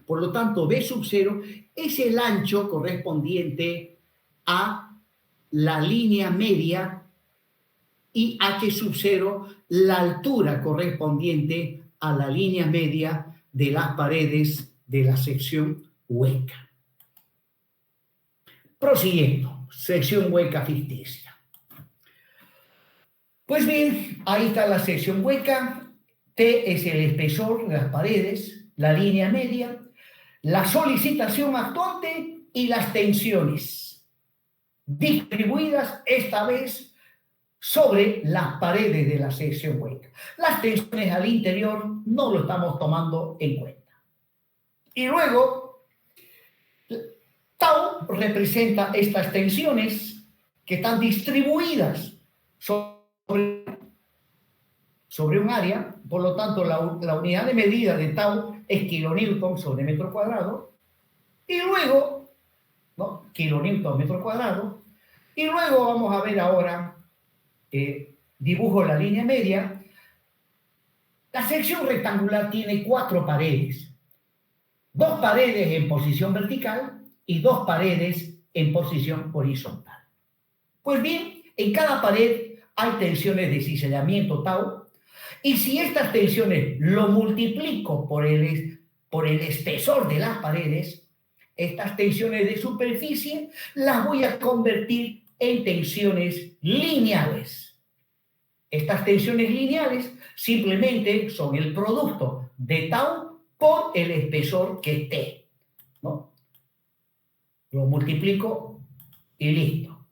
Por lo tanto, B sub 0 es el ancho correspondiente a la línea media y H sub 0 la altura correspondiente a la línea media de las paredes de la sección hueca. Prosiguiendo, sección hueca ficticia. Pues bien, ahí está la sección hueca. T es el espesor de las paredes, la línea media, la solicitación actuante y las tensiones distribuidas esta vez sobre las paredes de la sección hueca. Las tensiones al interior no lo estamos tomando en cuenta. Y luego, tau representa estas tensiones que están distribuidas sobre un área. Por lo tanto, la unidad de medida de tau es kilonewton sobre metro cuadrado. Y luego, ¿no? Kilonewton metro cuadrado. Y luego vamos a ver ahora, dibujo la línea media. La sección rectangular tiene 4 paredes. 2 paredes en posición vertical y 2 paredes en posición horizontal. Pues bien, en cada pared hay tensiones de cizallamiento tau, y si estas tensiones lo multiplico por el espesor de las paredes, estas tensiones de superficie las voy a convertir en tensiones lineales. Estas tensiones lineales simplemente son el producto de tau por el espesor que es T, ¿no? Lo multiplico y listo.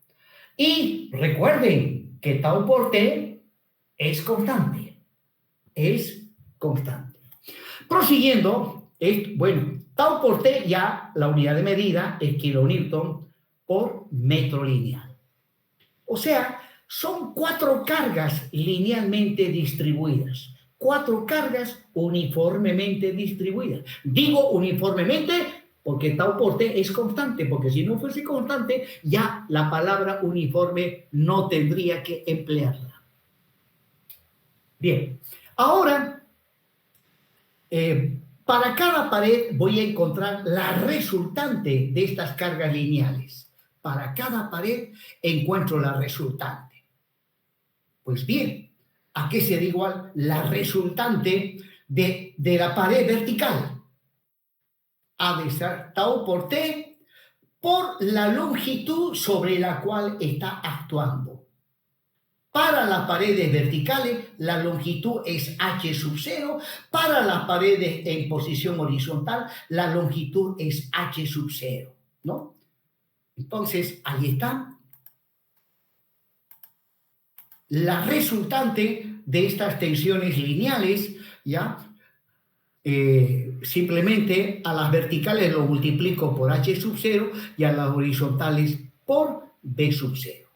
Y recuerden que tau por T es constante. Es constante. Prosiguiendo, bueno, tau por T ya la unidad de medida es kilonewton por metro lineal. O sea, son 4 cargas linealmente distribuidas. 4 cargas uniformemente distribuidas. Digo uniformemente porque tau por T es constante, porque si no fuese constante, ya la palabra uniforme no tendría que emplearla. Bien, ahora, para cada pared voy a encontrar la resultante de estas cargas lineales. Para cada pared encuentro la resultante. Pues bien, ¿a qué se da igual la resultante de la pared vertical? Ha de ser tau por T por la longitud sobre la cual está actuando. Para las paredes verticales, la longitud es H sub 0. Para las paredes en posición horizontal, la longitud es H sub 0, ¿no? Entonces, ahí está la resultante de estas tensiones lineales, ¿ya? Simplemente a las verticales lo multiplico por H sub 0 y a las horizontales por B sub 0.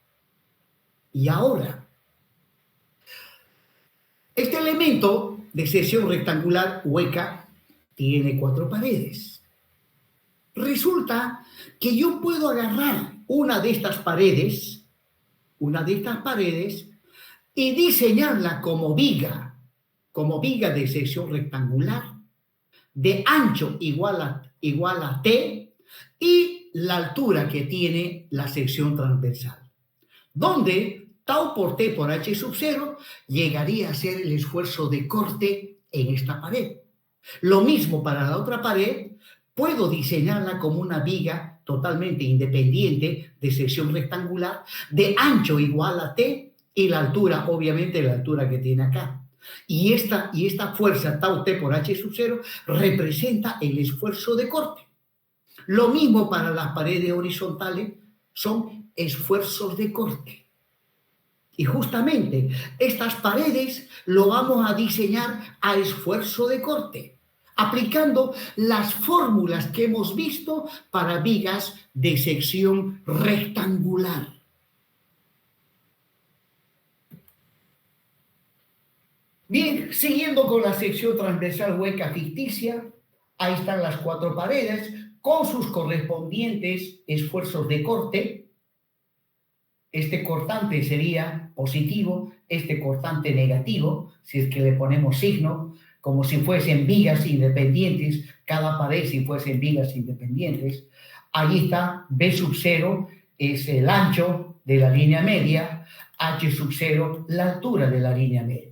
Y ahora, este elemento de sección rectangular hueca tiene 4 paredes. Resulta que yo puedo agarrar una de estas paredes, y diseñarla como viga de sección rectangular, de ancho igual a T, y la altura que tiene la sección transversal, donde tau por T por H sub 0 llegaría a ser el esfuerzo de corte en esta pared. Lo mismo para la otra pared, puedo diseñarla como una viga totalmente independiente de sección rectangular, de ancho igual a T, y la altura, obviamente la altura que tiene acá. Y esta fuerza tau T por H sub 0 representa el esfuerzo de corte. Lo mismo para las paredes horizontales, son esfuerzos de corte. Y justamente estas paredes lo vamos a diseñar a esfuerzo de corte, aplicando las fórmulas que hemos visto para vigas de sección rectangular. Bien, siguiendo con la sección transversal hueca ficticia, ahí están las 4 paredes con sus correspondientes esfuerzos de corte. Este cortante sería positivo, este cortante negativo, si es que le ponemos signo, como si fuesen vigas independientes, cada pared si fuesen vigas independientes. Ahí está, B sub 0 es el ancho de la línea media, H sub 0 la altura de la línea media.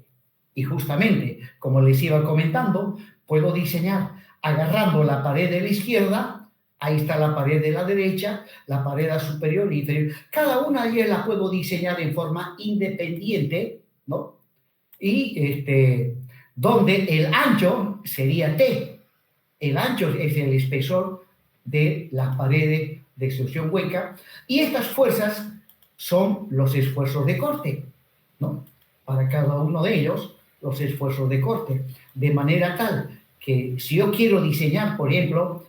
Y justamente, como les iba comentando, puedo diseñar agarrando la pared de la izquierda, ahí está la pared de la derecha, la pared superior e inferior. Cada una de ellas la puedo diseñar en forma independiente, ¿no? Y donde el ancho sería T. El ancho es el espesor de las paredes de sección hueca. Y estas fuerzas son los esfuerzos de corte, ¿no? Para cada uno de ellos, los esfuerzos de corte. De manera tal que si yo quiero diseñar, por ejemplo,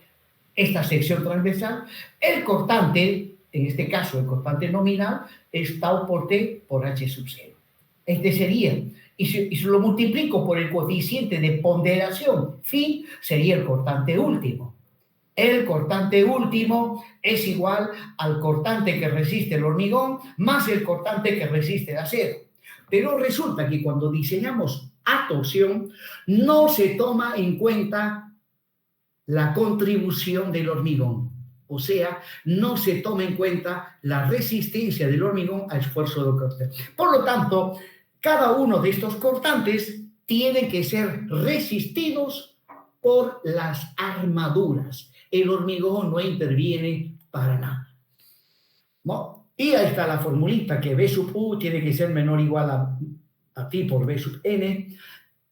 esta sección transversal, el cortante, en este caso el cortante nominal, es tau por T por H sub 0. Este sería, y si lo multiplico por el coeficiente de ponderación, phi, sería el cortante último. El cortante último es igual al cortante que resiste el hormigón más el cortante que resiste el acero. Pero resulta que cuando diseñamos a torsión no se toma en cuenta la contribución del hormigón. O sea, no se toma en cuenta la resistencia del hormigón a esfuerzo de corte. Por lo tanto, cada uno de estos cortantes tiene que ser resistidos por las armaduras. El hormigón no interviene para nada, ¿no? Y ahí está la formulita que B sub U tiene que ser menor o igual a pi por B sub N.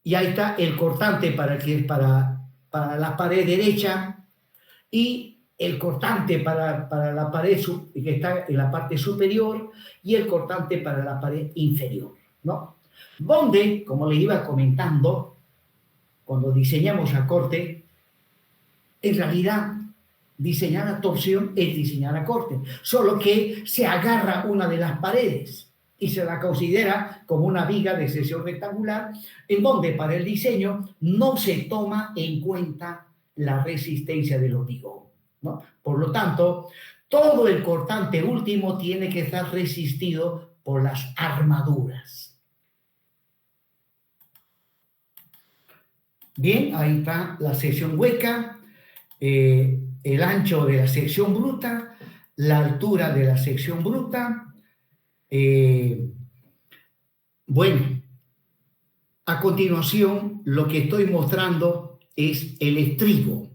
Y ahí está el cortante para la pared derecha y el cortante para la pared que está en la parte superior y el cortante para la pared inferior, ¿no? Donde, como les iba comentando, cuando diseñamos a corte, en realidad diseñar a torsión es diseñar a corte, solo que se agarra una de las paredes y se la considera como una viga de sección rectangular, en donde para el diseño no se toma en cuenta la resistencia del hormigón, ¿no? Por lo tanto, todo el cortante último tiene que estar resistido por las armaduras. Bien, ahí está la sección hueca, el ancho de la sección bruta, la altura de la sección bruta. Bueno, a continuación lo que estoy mostrando es el estribo,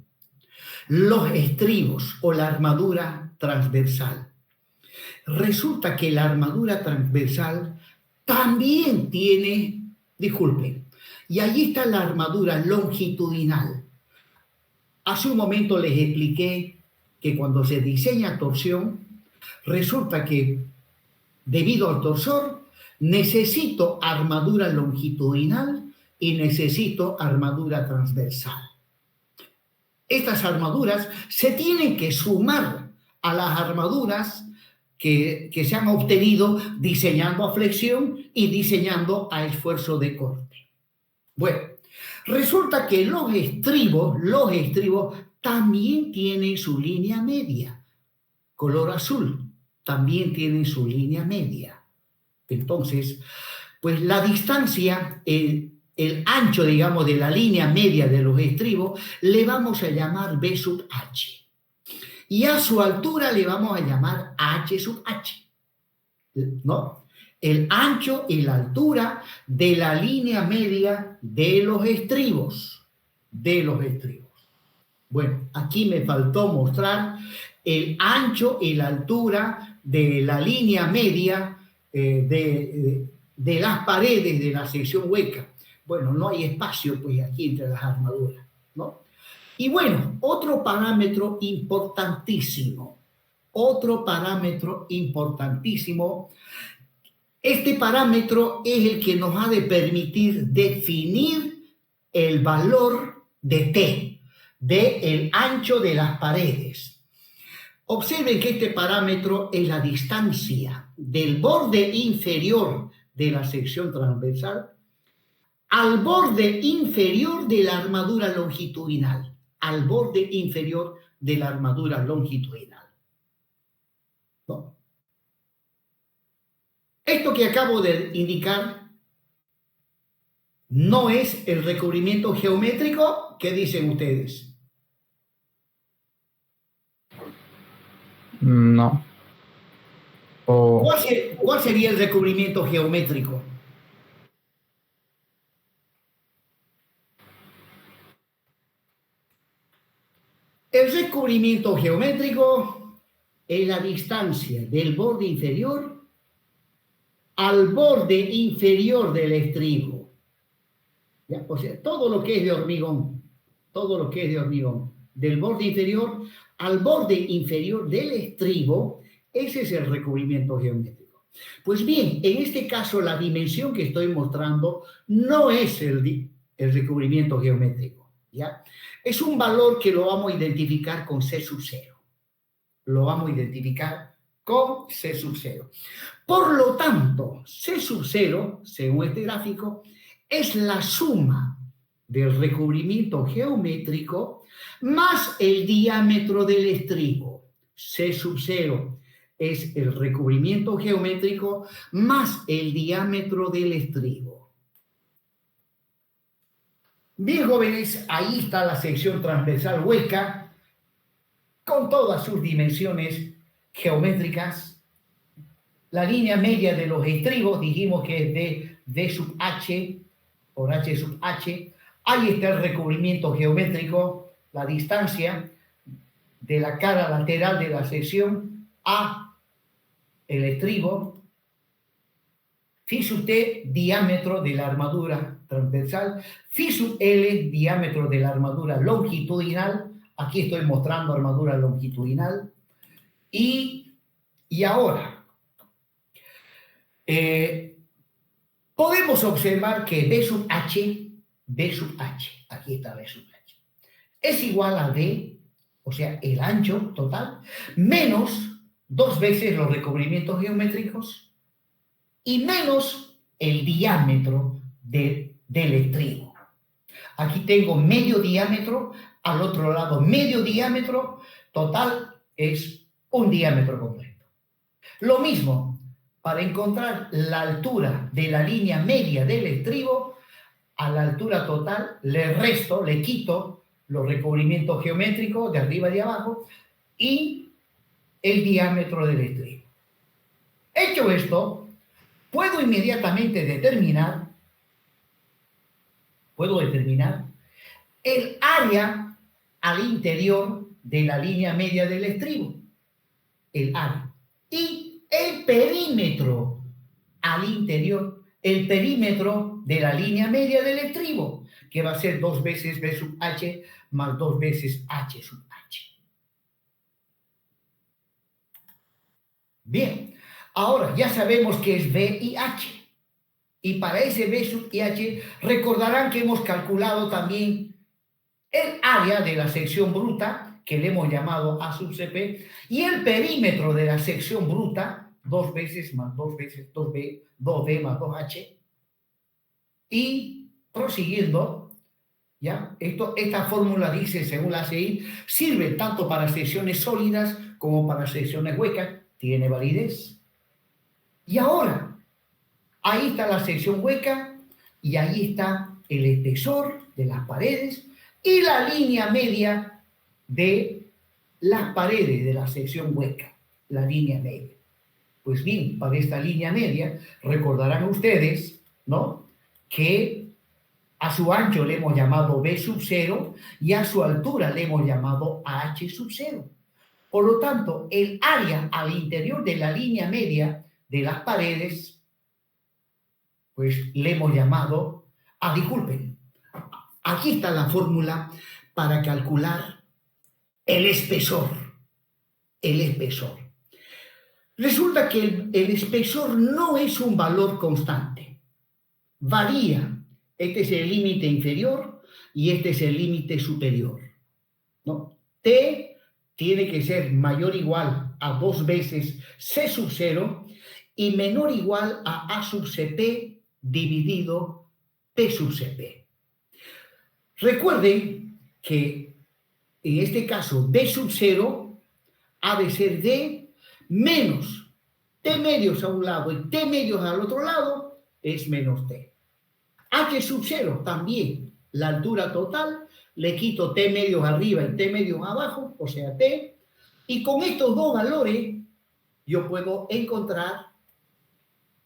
los estribos o la armadura transversal. Resulta que la armadura transversal también tiene, disculpen, y allí está la armadura longitudinal. Hace un momento les expliqué que cuando se diseña torsión, resulta que debido al torsor necesito armadura longitudinal y necesito armadura transversal. Estas armaduras se tienen que sumar a las armaduras que se han obtenido diseñando a flexión y diseñando a esfuerzo de corte. Bueno, resulta que los estribos también tienen su línea media, color azul, también tienen su línea media. Entonces, pues la distancia, el ancho, digamos, de la línea media de los estribos, le vamos a llamar B sub H. Y a su altura le vamos a llamar H sub H, ¿no? El ancho y la altura de la línea media de los estribos. Bueno, aquí me faltó mostrar el ancho y la altura de la línea media de las paredes de la sección hueca. Bueno, no hay espacio pues aquí entre las armaduras, ¿no? Y bueno, otro parámetro importantísimo Este parámetro es el que nos ha de permitir definir el valor de T, del ancho de las paredes. Observen que este parámetro es la distancia del borde inferior de la sección transversal al borde inferior de la armadura longitudinal, al borde inferior de la armadura longitudinal. ¿No? Esto que acabo de indicar no es el recubrimiento geométrico. ¿Qué dicen ustedes? No. ¿Cuál sería el recubrimiento geométrico? El recubrimiento geométrico es la distancia del borde inferior al borde inferior del estribo. ¿Ya? O sea, todo lo que es de hormigón, del borde inferior al borde inferior del estribo, ese es el recubrimiento geométrico. Pues bien, en este caso la dimensión que estoy mostrando no es el recubrimiento geométrico, ¿ya? Es un valor que lo vamos a identificar con C sub 0. Lo vamos a identificar con C sub 0. Por lo tanto, C sub 0, según este gráfico, es la suma del recubrimiento geométrico más el diámetro del estribo. C sub 0 es el recubrimiento geométrico más el diámetro del estribo. Bien, jóvenes, ahí está la sección transversal hueca con todas sus dimensiones geométricas. La línea media de los estribos, dijimos que es de D sub H por H sub H. Ahí está el recubrimiento geométrico, la distancia de la cara lateral de la sección a el estribo. Phi sub T, diámetro de la armadura transversal. Phi sub L, diámetro de la armadura longitudinal. Aquí estoy mostrando armadura longitudinal. Y ahora, podemos observar que B sub H, aquí está B sub H, es igual a D, o sea, el ancho total, menos 2 veces los recubrimientos geométricos y menos el diámetro del estribo. Aquí tengo medio diámetro, al otro lado medio diámetro, total es un diámetro completo. Lo mismo, para encontrar la altura de la línea media del estribo, a la altura total le resto, le quito los recubrimientos geométricos de arriba y de abajo y el diámetro del estribo. Hecho esto, puedo inmediatamente determinar el área al interior de la línea media del estribo, el área, y el perímetro al interior, el perímetro de la línea media del estribo, que va a ser 2 veces B sub H más 2 veces H sub H. Bien, ahora ya sabemos que es B y H. Y para ese B sub y H, recordarán que hemos calculado también el área de la sección bruta, que le hemos llamado A sub CP, y el perímetro de la sección bruta, 2 veces más 2 veces 2B, 2B más 2H. Y prosiguiendo, ¿ya? Esta fórmula dice, según la CI, sirve tanto para secciones sólidas como para secciones huecas, tiene validez. Y ahora, ahí está la sección hueca y ahí está el espesor de las paredes y la línea media de las paredes de la sección hueca, la línea media. Pues bien, para esta línea media, recordarán ustedes, ¿no?, que a su ancho le hemos llamado B sub 0 y a su altura le hemos llamado H sub 0. Por lo tanto, el área al interior de la línea media de las paredes, pues le hemos llamado, disculpen, aquí está la fórmula para calcular el espesor. El espesor. Resulta que el espesor no es un valor constante, varía. Este es el límite inferior y este es el límite superior, ¿no? T tiene que ser mayor o igual a 2 veces C sub 0 y menor o igual a sub Cp dividido P sub Cp. Recuerden que en este caso D sub 0 ha de ser D menos T medios a un lado y T medios al otro lado es menos T. H sub 0 también, la altura total, le quito T medios arriba y T medios abajo, o sea T, y con estos dos valores yo puedo encontrar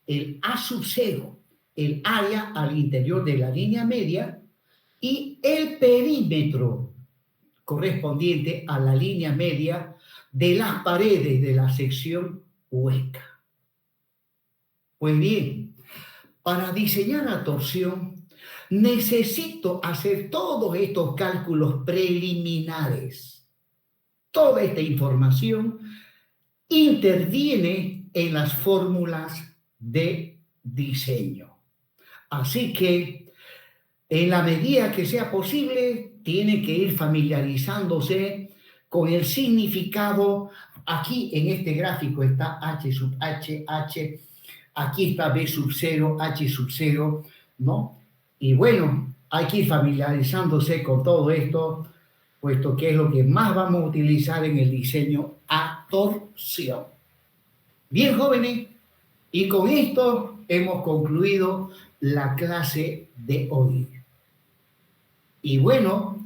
el A sub 0, el área al interior de la línea media, y el perímetro correspondiente a la línea media de las paredes de la sección hueca. Pues bien, para diseñar la torsión necesito hacer todos estos cálculos preliminares. Toda esta información interviene en las fórmulas de diseño. Así que, en la medida que sea posible, tiene que ir familiarizándose con el significado. Aquí en este gráfico está H sub H, H, aquí está B sub 0, H sub 0, ¿no? Y bueno, hay que ir familiarizándose con todo esto, puesto que es lo que más vamos a utilizar en el diseño a torsión. Bien, jóvenes, y con esto hemos concluido la clase de hoy. Y bueno,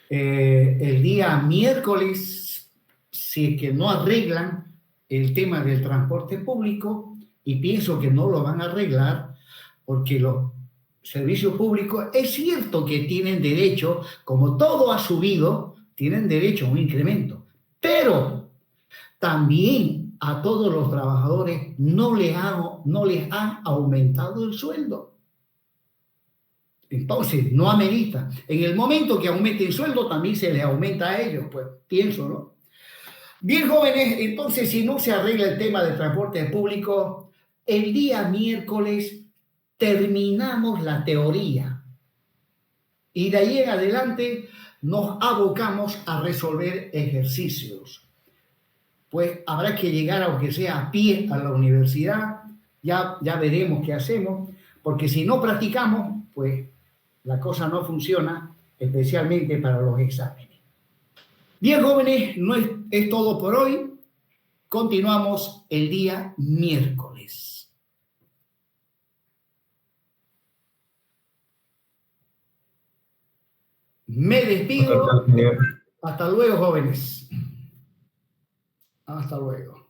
el día miércoles, si es que no arreglan el tema del transporte público, y pienso que no lo van a arreglar, porque los servicios públicos es cierto que tienen derecho, como todo ha subido, tienen derecho a un incremento, pero también a todos los trabajadores no les han aumentado el sueldo. Entonces, no amerita. En el momento que aumente el sueldo, también se les aumenta a ellos, pues pienso, ¿no? Bien, jóvenes, entonces, si no se arregla el tema del transporte público, el día miércoles terminamos la teoría y de ahí en adelante nos abocamos a resolver ejercicios. Pues habrá que llegar, aunque sea a pie, a la universidad. Ya veremos qué hacemos, porque si no practicamos, pues la cosa no funciona, especialmente para los exámenes. Bien, jóvenes, no es todo por hoy. Continuamos el día miércoles. Me despido. Hasta luego, jóvenes. Hasta luego.